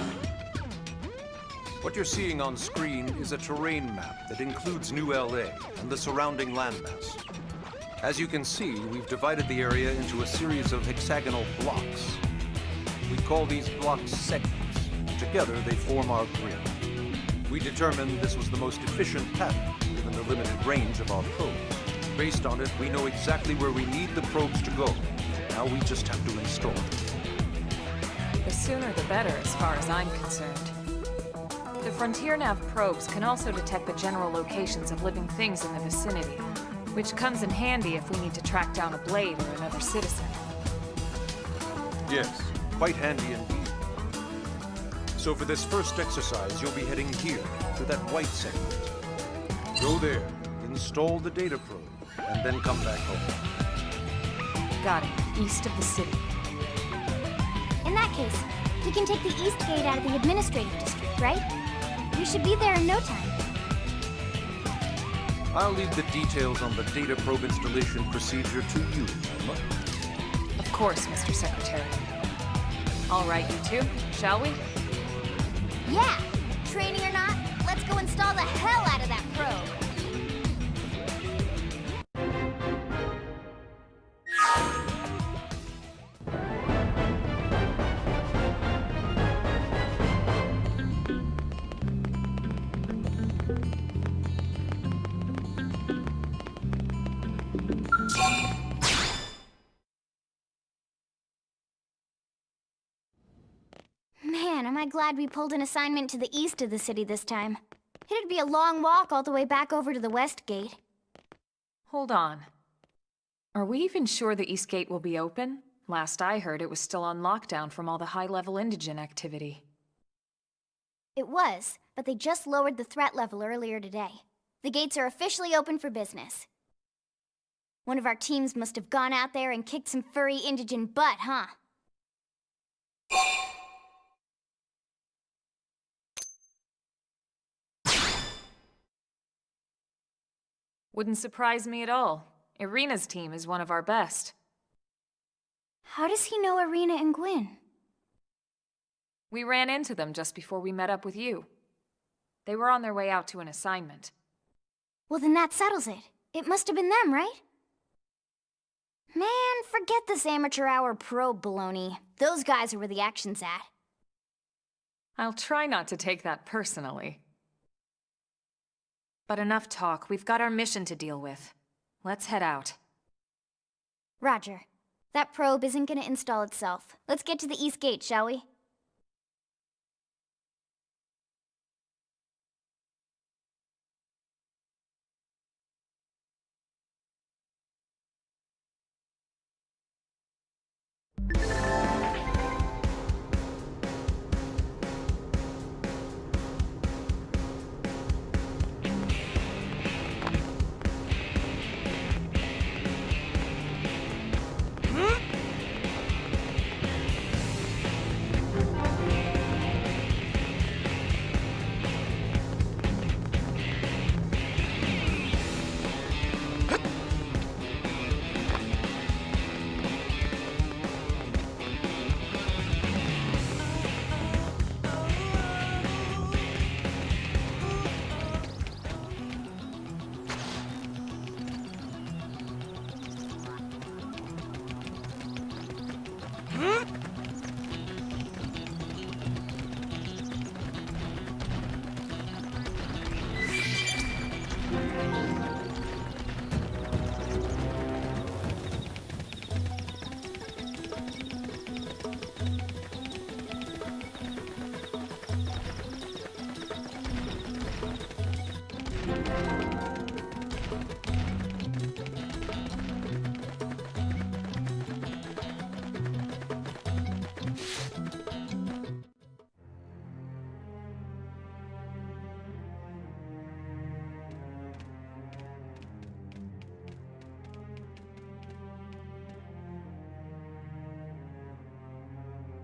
What you're seeing on screen is a terrain map that includes New LA and the surrounding landmass. As you can see, we've divided the area into a series of hexagonal blocks. We call these blocks segments. Together, they form our grid. We determined this was the most efficient pattern, given the limited range of our probes. Based on it, we know exactly where we need the probes to go. Now we just have to install them. The sooner the better, as far as I'm concerned. The Frontier Nav probes can also detect the general locations of living things in the vicinity, which comes in handy if we need to track down a Blade or another citizen. Yes, quite handy indeed. So for this first exercise, you'll be heading here, to that white segment. Go there, install the data probe, and then come back home. Got it. East of the city. In that case, we can take the East Gate out of the administrative district, right? We should be there in no time. I'll leave the details on the data probe installation procedure to you, Emma. Of course, Mr. Secretary. All right, you two, shall we? Yeah! Training or not, let's go install the hell out of that probe! Man, am I glad we pulled an assignment to the east of the city this time. It'd be a long walk all the way back over to the West Gate. Hold on. Are we even sure the East Gate will be open? Last I heard, it was still on lockdown from all the high-level indigent activity. It was, but they just lowered the threat level earlier today. The gates are officially open for business. One of our teams must have gone out there and kicked some furry indigent butt, huh? Wouldn't surprise me at all. Irina's team is one of our best. How does he know Irina and Gwyn? We ran into them just before we met up with you. They were on their way out to an assignment. Well, then that settles it. It must have been them, right? Man, forget this amateur hour probe baloney. Those guys are where the action's at. I'll try not to take that personally. But enough talk. We've got our mission to deal with. Let's head out. Roger. That probe isn't gonna install itself. Let's get to the East Gate, shall we?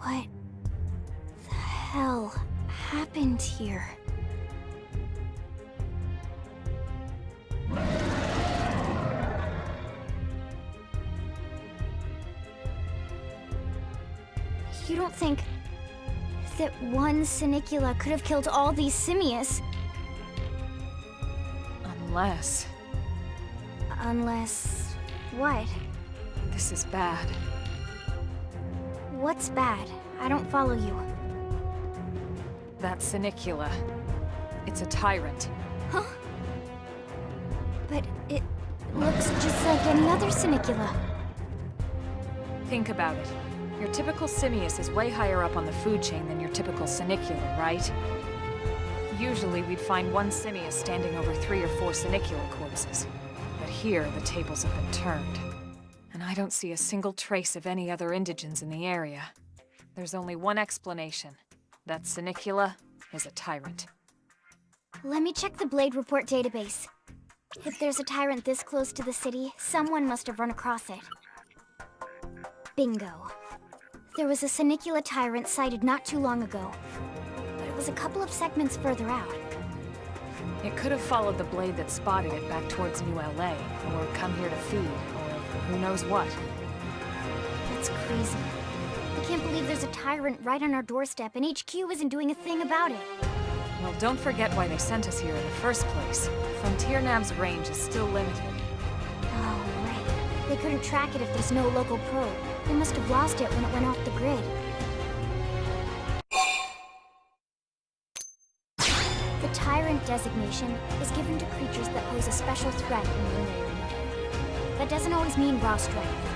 What the hell happened here? You don't think that one Sinicula could have killed all these simius? Unless... Unless... what? this is bad. What's bad? I don't follow you. That Sinicula. It's a tyrant. Huh? But it looks just like any other Sinicula. Think about it. Your typical simius is way higher up on the food chain than your typical Sinicula, right? Usually we'd find one simius standing over 3 or 4 Sinicula corpses. But here, the tables have been turned. And I don't see a single trace of any other indigens in the area. There's only one explanation. That Sinicula is a tyrant. Let me check the Blade Report database. If there's a tyrant this close to the city, someone must have run across it. Bingo. There was a Sinicula tyrant sighted not too long ago, but it was a couple of segments further out. It could have followed the blade that spotted it back towards New LA, or come here to feed, or who knows what. That's crazy. I can't believe there's a tyrant right on our doorstep and HQ isn't doing a thing about it. Well, don't forget why they sent us here in the first place. Frontier Nav's range is still limited. Oh, right. They couldn't track it if there's no local probe. They must have lost it when it went off the grid. The Tyrant designation is given to creatures that pose a special threat in one way or another. That doesn't always mean raw strength.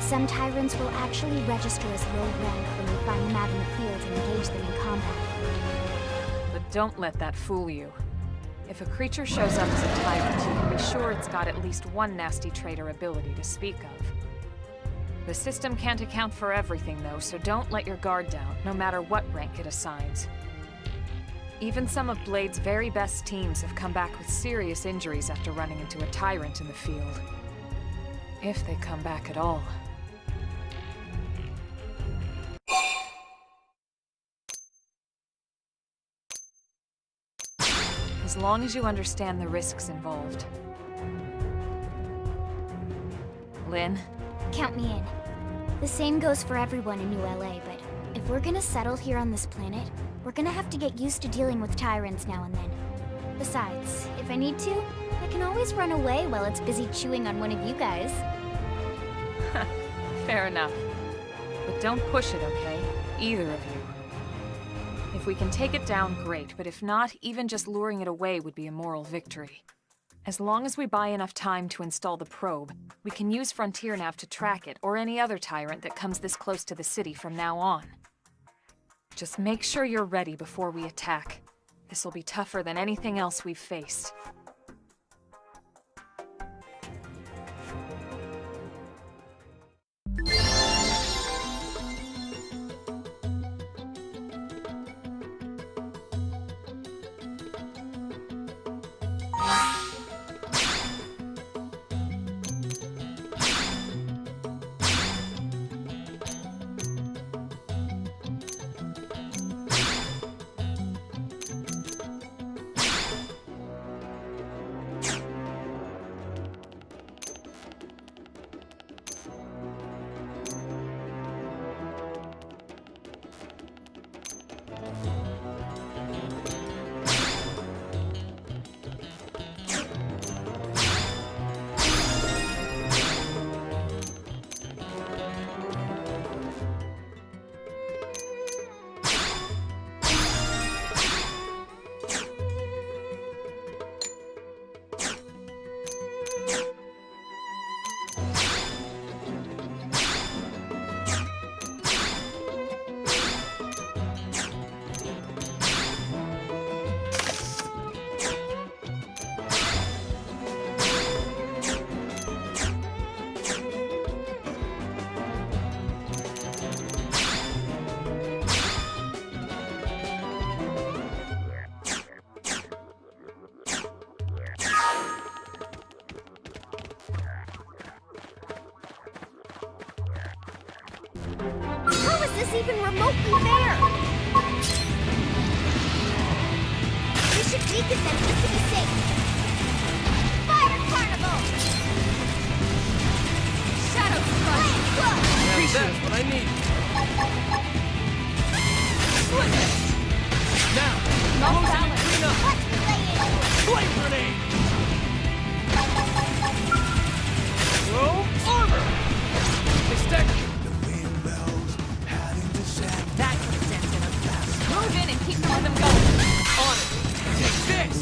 Some Tyrants will actually register as low rank when we find them out in the field and engage them in combat. But don't let that fool you. If a creature shows up as a tyrant, you can be sure it's got at least one nasty trait or ability to speak of. The system can't account for everything, though, so don't let your guard down, no matter what rank it assigns. Even some of Blade's very best teams have come back with serious injuries after running into a tyrant in the field. If they come back at all. As long as you understand the risks involved. Lynn? Count me in. The same goes for everyone in New LA, but if we're gonna settle here on this planet, we're gonna have to get used to dealing with tyrants now and then. Besides, if I need to, I can always run away while it's busy chewing on one of you guys. Fair enough. But don't push it, okay? Either of you. If we can take it down, great, but if not, even just luring it away would be a moral victory. As long as we buy enough time to install the probe, we can use Frontier Nav to track it, or any other tyrant that comes this close to the city from now on. Just make sure you're ready before we attack. This'll be tougher than anything else we've faced. this even remotely fair? We should weaken them just to be safe. Fire Carnival! Shadow Strike! Yeah, that's what I need. Now, closing and clean up. Flame grenade! Throw armor! They stagger. That puts a dent in them. Move in and keep the rhythm going. On it. Take this!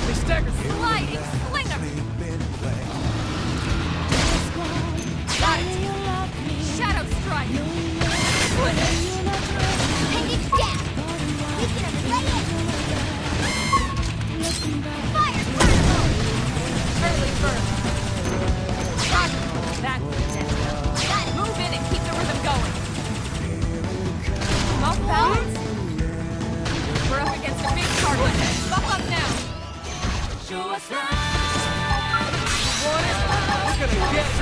They stagger. Sliding slinger! Got it! Shadow strike! And it's down! We can overlay it! Fire Carnival! Early bird! That puts a dent in them. Move in and keep the rhythm going. Smoke balance? We're up against a big target. Buff up now. Show us love. Want it? We're gonna get it.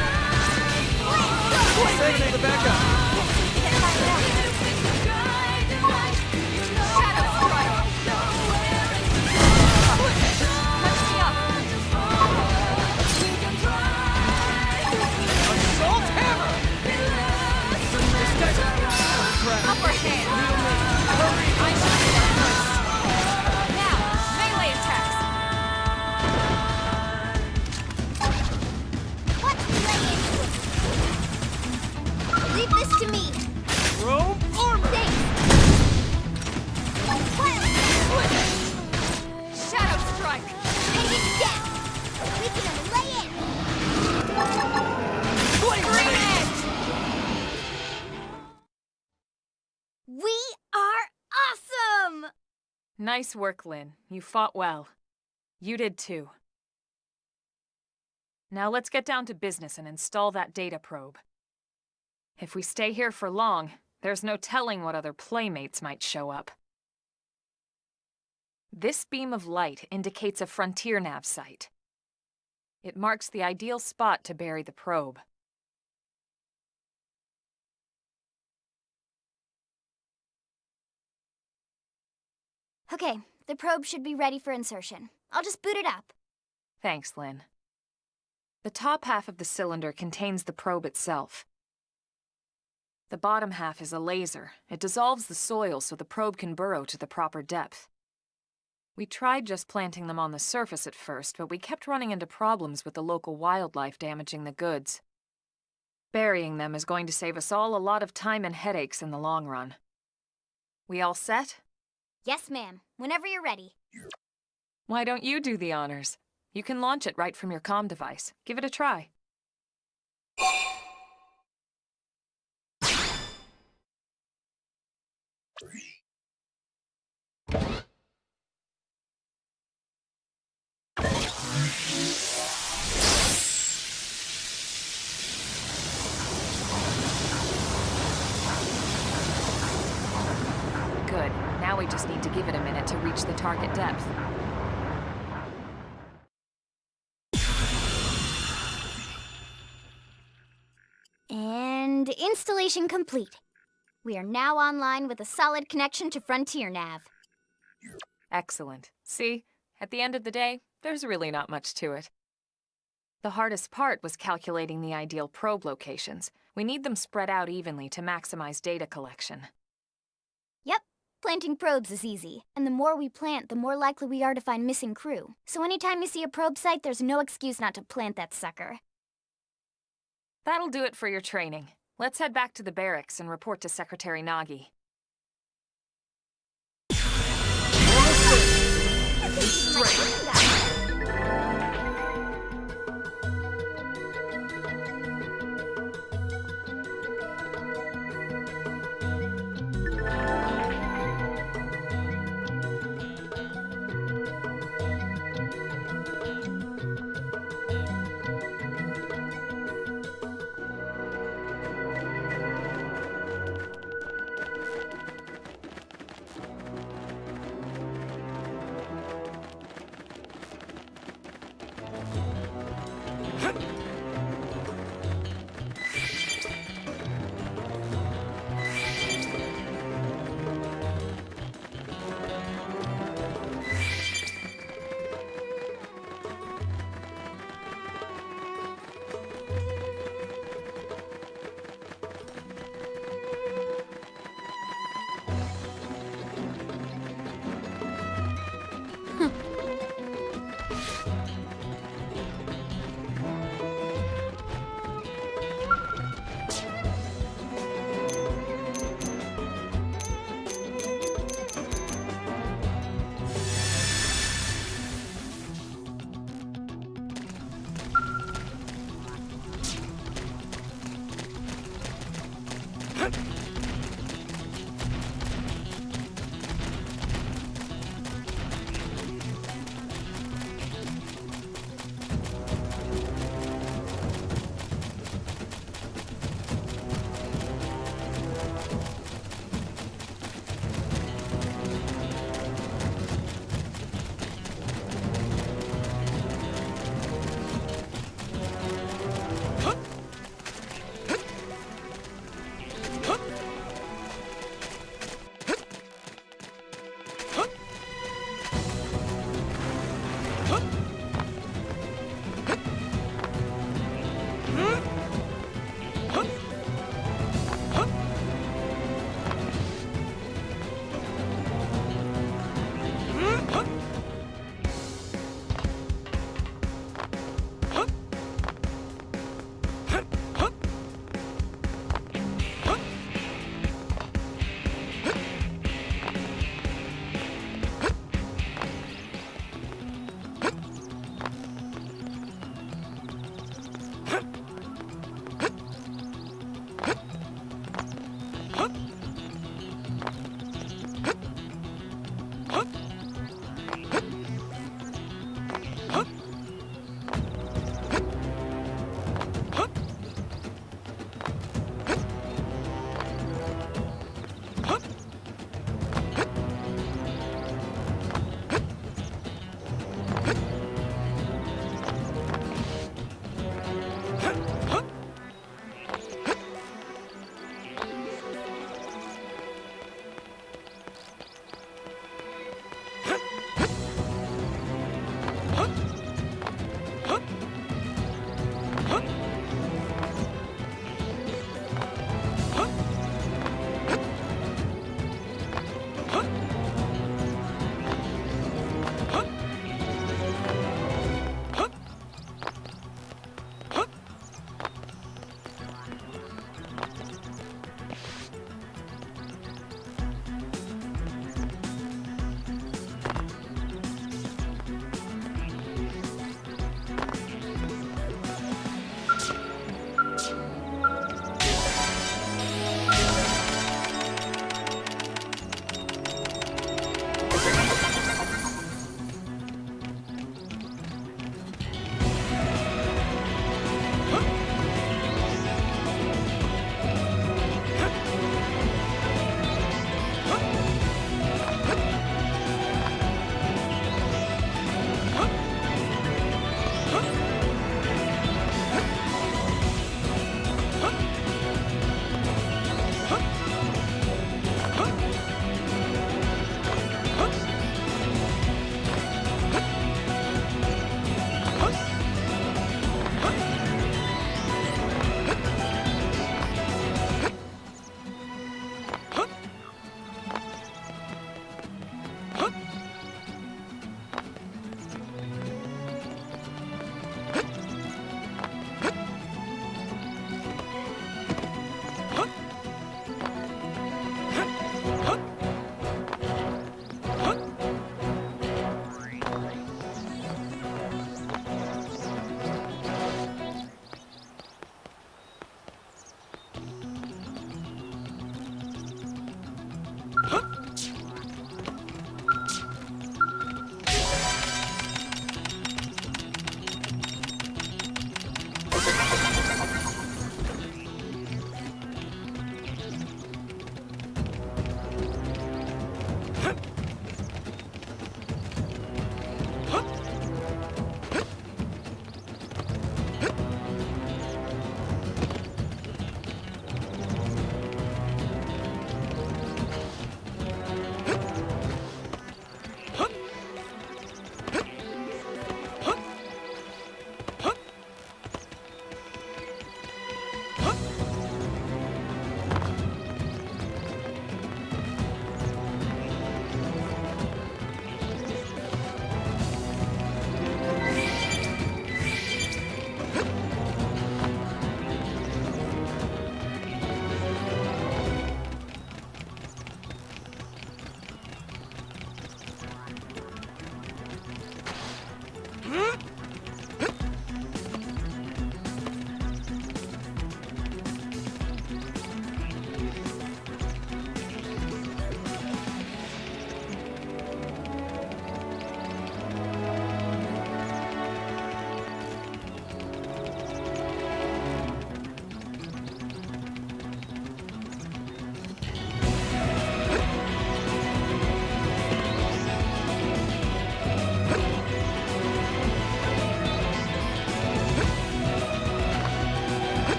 Saving it to back up. Shadow strike. Touch me up. Assault hammer! They stagger. Upper hand. Hurry! Now, melee attacks. Let's lay into it! Leave this to me! Throw armor! Thanks! Shadow strike. And it's down! We can overlay it! Flame Green grenade! edge. We are awesome! Nice work, Lynn. You fought well. You did too. Now let's get down to business and install that data probe. If we stay here for long, there's no telling what other playmates might show up. This beam of light indicates a frontier nav site. It marks the ideal spot to bury the probe. Okay, the probe should be ready for insertion. I'll just boot it up. Thanks, Lynn. The top half of the cylinder contains the probe itself. The bottom half is a laser. It dissolves the soil so the probe can burrow to the proper depth. We tried just planting them on the surface at first, but we kept running into problems with the local wildlife damaging the goods. Burying them is going to save us all a lot of time and headaches in the long run. We all set? Yes, ma'am. Whenever you're ready. Why don't you do the honors? You can launch it right from your comm device. Give it a try. Good. Now we just need to give it a minute to reach the target depth. And installation complete. We are now online with a solid connection to Frontier Nav. Excellent. See? At the end of the day, there's really not much to it. The hardest part was calculating the ideal probe locations. We need them spread out evenly to maximize data collection. Yep, planting probes is easy. And the more we plant, the more likely we are to find missing crew. So anytime you see a probe site, there's no excuse not to plant that sucker. That'll do it for your training. Let's head back to the barracks and report to Secretary Nagi.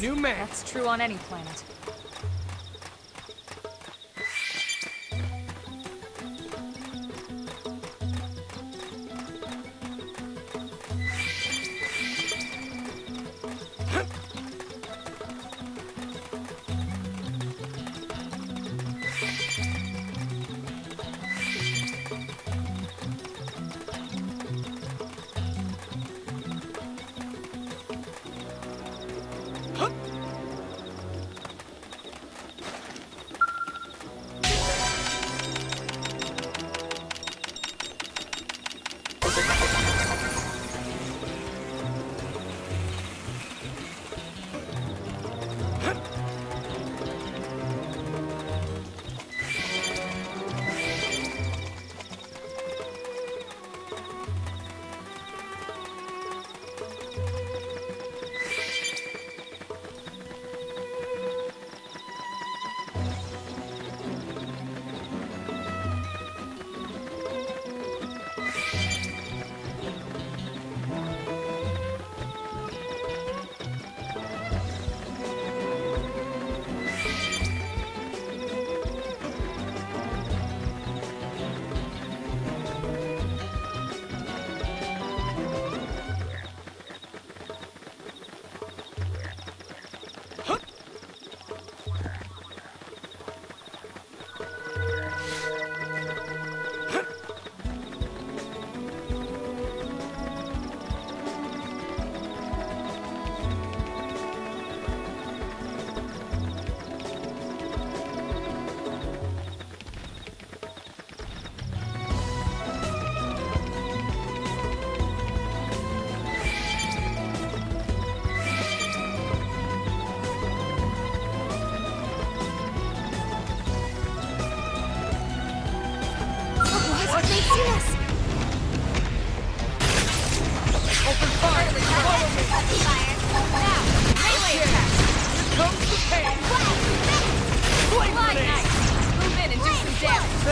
new man. That's true on any planet.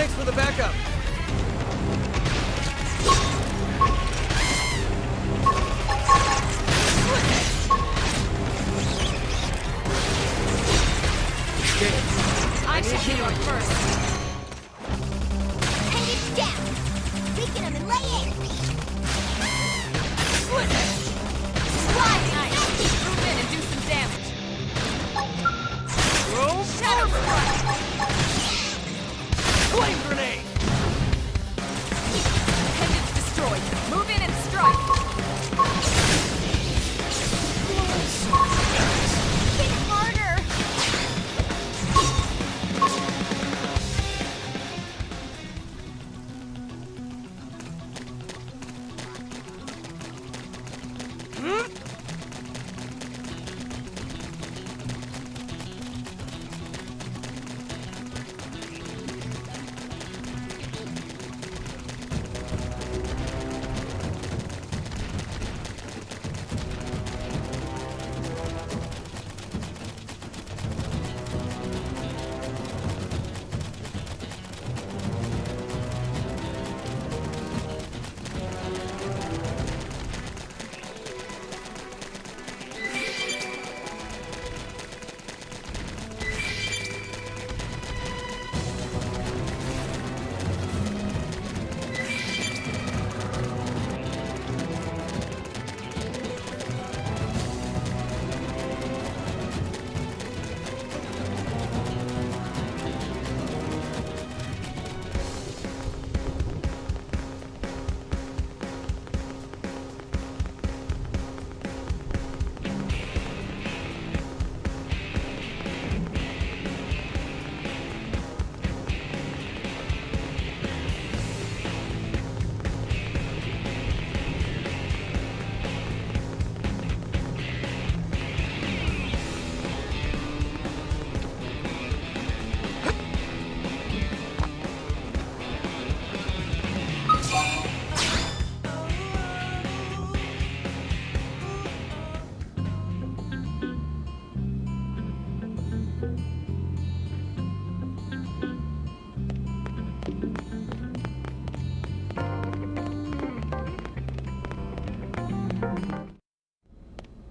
Thanks for the backup. I should be going first. Pendants down! Weaken them and lay in! Slide! Nice! Move in and do some damage. Throw Shadow armor! Flame grenade! Pendants destroyed. Move in and strike. Hit it harder!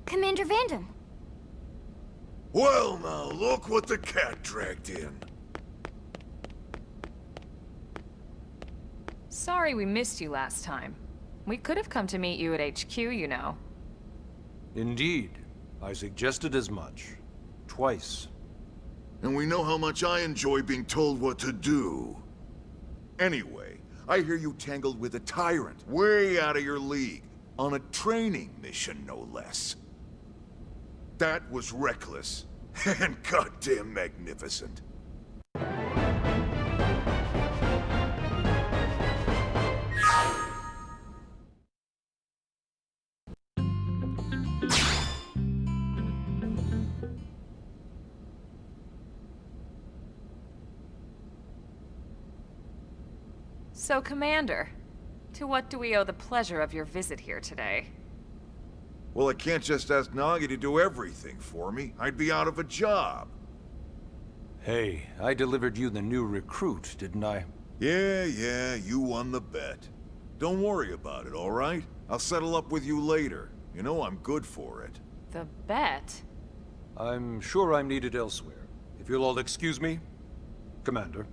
Commander Vandam. Well now, look what the cat dragged in. Sorry we missed you last time. We could have come to meet you at HQ, you know. Indeed. I suggested as much. Twice. And we know how much I enjoy being told what to do. Anyway, I hear you tangled with a tyrant, way out of your league, on a training mission, no less. That was reckless, and goddamn magnificent. So, Commander, to what do we owe the pleasure of your visit here today? Well, I can't just ask Nagi to do everything for me. I'd be out of a job. Hey, I delivered you the new recruit, didn't I? Yeah, you won the bet. Don't worry about it, all right? I'll settle up with you later. You know I'm good for it. The bet? I'm sure I'm needed elsewhere. If you'll all excuse me, Commander.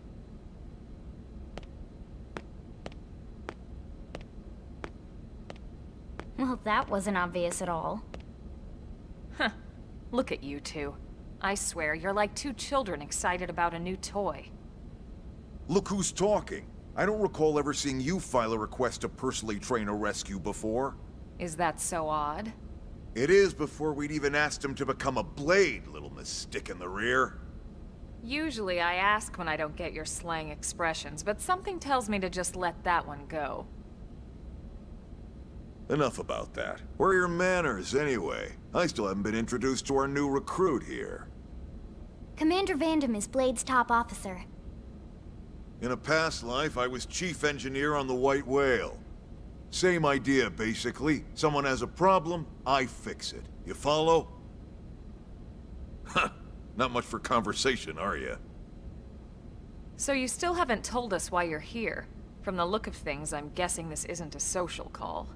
Well, that wasn't obvious at all. Huh. Look at you two. I swear, you're like two children excited about a new toy. Look who's talking. I don't recall ever seeing you file a request to personally train a rescue before. Is that so odd? It is before we'd even asked him to become a blade, little Miss Stick in the Rear. Usually I ask when I don't get your slang expressions, but something tells me to just let that one go. Enough about that. Where are your manners, anyway? I still haven't been introduced to our new recruit here. Commander Vandam is Blade's top officer. In a past life, I was chief engineer on the White Whale. Same idea, basically. Someone has a problem, I fix it. You follow? Huh. Not much for conversation, are you? So you still haven't told us why you're here. From the look of things, I'm guessing this isn't a social call.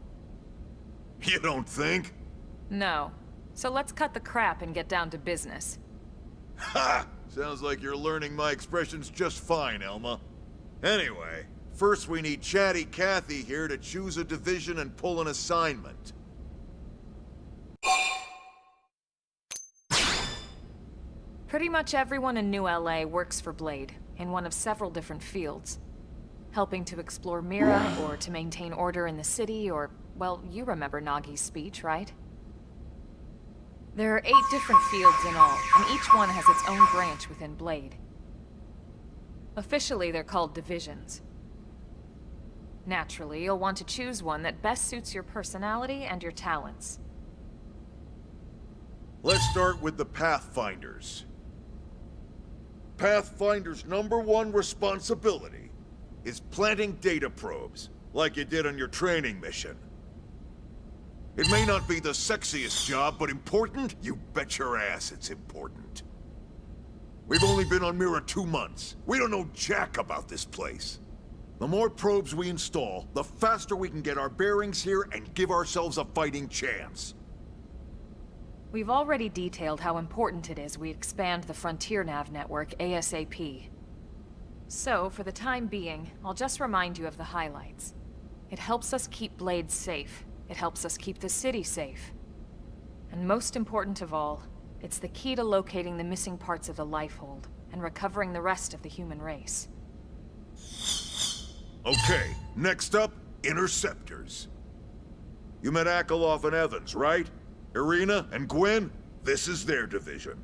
You don't think? No. So let's cut the crap and get down to business. Ha! Sounds like you're learning my expressions just fine, Elma. Anyway, first we need Chatty Cathy here to choose a division and pull an assignment. Pretty much everyone in New LA works for Blade, in one of several different fields. Helping to explore Mira, or to maintain order in the city, or, well, you remember Nagi's speech, right? There are 8 different fields in all, and each one has its own branch within Blade. Officially, they're called divisions. Naturally, you'll want to choose one that best suits your personality and your talents. Let's start with the Pathfinders. Pathfinder's #1 responsibility is planting data probes, like you did on your training mission. It may not be the sexiest job, but important? You bet your ass it's important. We've only been on Mira 2 months. We don't know jack about this place. The more probes we install, the faster we can get our bearings here and give ourselves a fighting chance. We've already detailed how important it is we expand the Frontier Nav network ASAP. So, for the time being, I'll just remind you of the highlights. It helps us keep Blade safe. It helps us keep the city safe. And most important of all, it's the key to locating the missing parts of the Lifehold and recovering the rest of the human race. Okay, next up, Interceptors. You met Akeloff and Evans, right? Irina and Gwen? This is their division.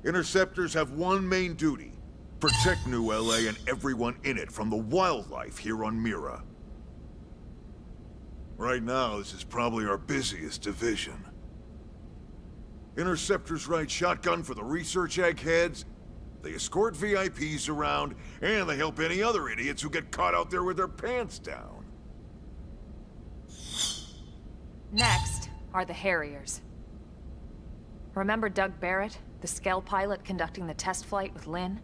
Interceptors have one main duty: protect New LA and everyone in it from the wildlife here on Mira. Right now, this is probably our busiest division. Interceptors ride shotgun for the research eggheads, they escort VIPs around, and they help any other idiots who get caught out there with their pants down. Next are the Harriers. Remember Doug Barrett, the Skell pilot conducting the test flight with Lynn?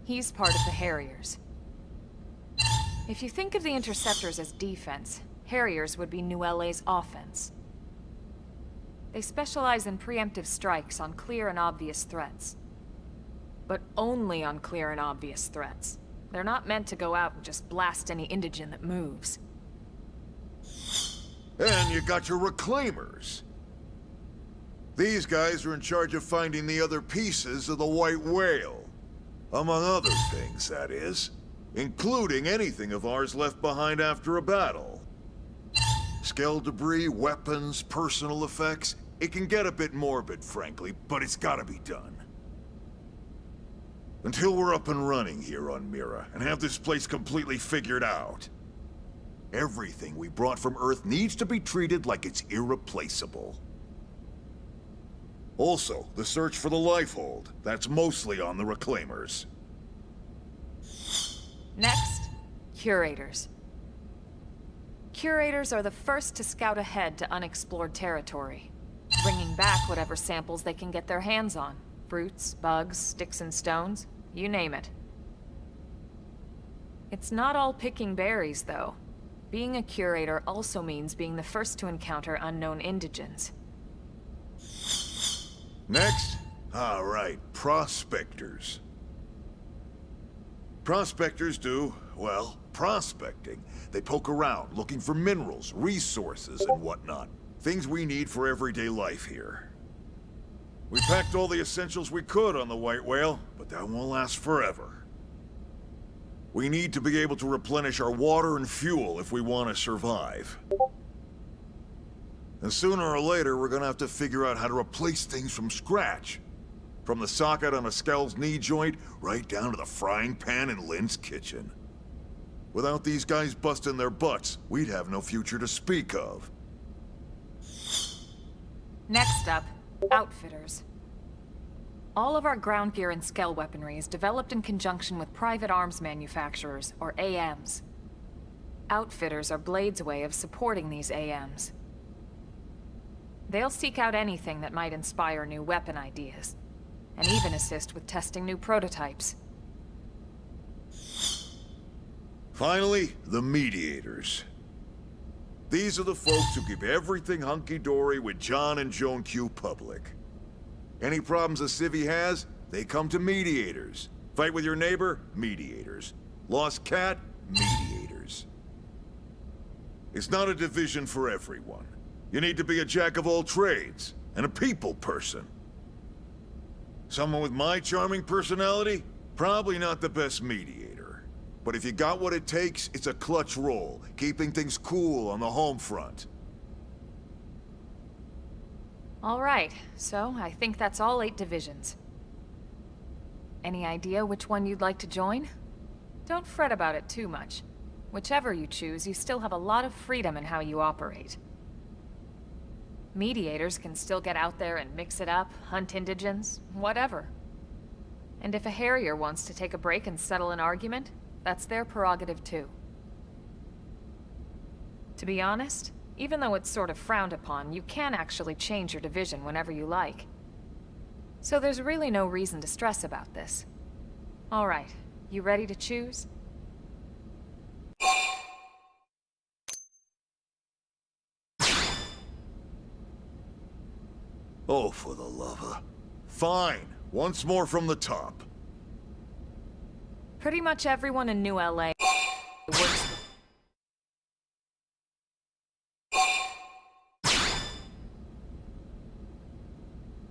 He's part of the Harriers. If you think of the Interceptors as defense, Harriers would be New LA's offense. They specialize in preemptive strikes on clear and obvious threats. But only on clear and obvious threats. They're not meant to go out and just blast any indigent that moves. And you got your Reclaimers. These guys are in charge of finding the other pieces of the White Whale. Among other things, that is. Including anything of ours left behind after a battle. Skell debris, weapons, personal effects. It can get a bit morbid, frankly, but it's gotta be done. Until we're up and running here on Mira, and have this place completely figured out, everything we brought from Earth needs to be treated like it's irreplaceable. Also, the search for the Lifehold. That's mostly on the Reclaimers. Next, Curators. Curators are the first to scout ahead to unexplored territory, bringing back whatever samples they can get their hands on. Fruits, bugs, sticks and stones, you name it. It's not all picking berries, though. Being a curator also means being the first to encounter unknown indigents. Next? All right, Prospectors. Prospectors do, well, prospecting. They poke around, looking for minerals, resources, and whatnot. Things we need for everyday life here. We packed all the essentials we could on the White Whale, but that won't last forever. We need to be able to replenish our water and fuel if we want to survive. And sooner or later, we're gonna have to figure out how to replace things from scratch. From the socket on a Skell's knee joint, right down to the frying pan in Lynn's kitchen. Without these guys busting their butts, we'd have no future to speak of. Next up, Outfitters. All of our ground gear and Skell weaponry is developed in conjunction with private arms manufacturers, or AMs. Outfitters are Blade's way of supporting these AMs. They'll seek out anything that might inspire new weapon ideas, and even assist with testing new prototypes. Finally, the mediators. These are the folks who keep everything hunky-dory with John and Joan Q public. Any problems a civvy has, they come to mediators. Fight with your neighbor? Mediators. Lost cat? Mediators. It's not a division for everyone. You need to be a jack of all trades, and a people person. Someone with my charming personality? Probably not the best mediator. But if you got what it takes, it's a clutch role, keeping things cool on the home front. All right, so I think that's all 8 divisions. Any idea which one you'd like to join? Don't fret about it too much. Whichever you choose, you still have a lot of freedom in how you operate. Mediators can still get out there and mix it up, hunt indigents, whatever. And if a Harrier wants to take a break and settle an argument, that's their prerogative too. To be honest, even though it's sort of frowned upon, you can actually change your division whenever you like. So there's really no reason to stress about this. All right, you ready to choose? Oh, for the lover. Fine. Once more from the top. Pretty much everyone in New LA works.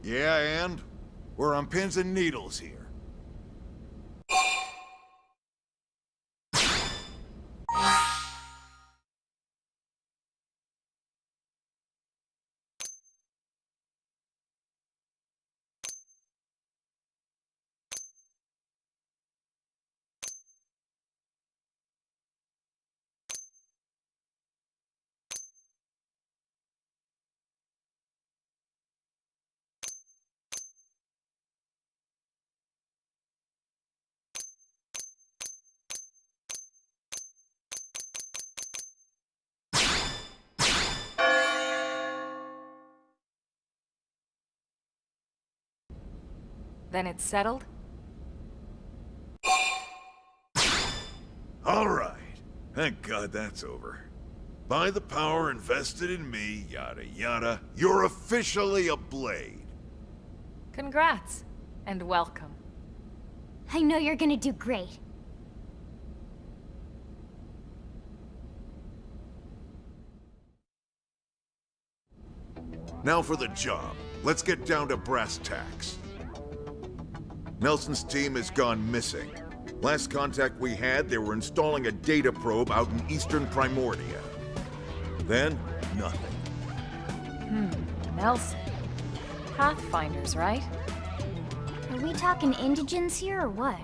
Yeah, and? We're on pins and needles here. Then it's settled? All right. Thank God that's over. By the power invested in me, yada yada, you're officially a Blade. Congrats, and welcome. I know you're gonna do great. Now for the job. Let's get down to brass tacks. Nelson's team has gone missing. Last contact we had, they were installing a data probe out in eastern Primordia. Then, nothing. Nelson. Pathfinders, right? Are we talking indigents here or what?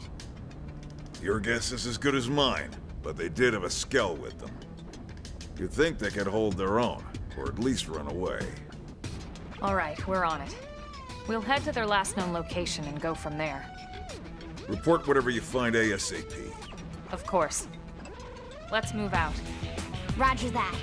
Your guess is as good as mine, but they did have a skell with them. You'd think they could hold their own, or at least run away. All right, we're on it. We'll head to their last known location and go from there. Report whatever you find ASAP. Of course. Let's move out. Roger that.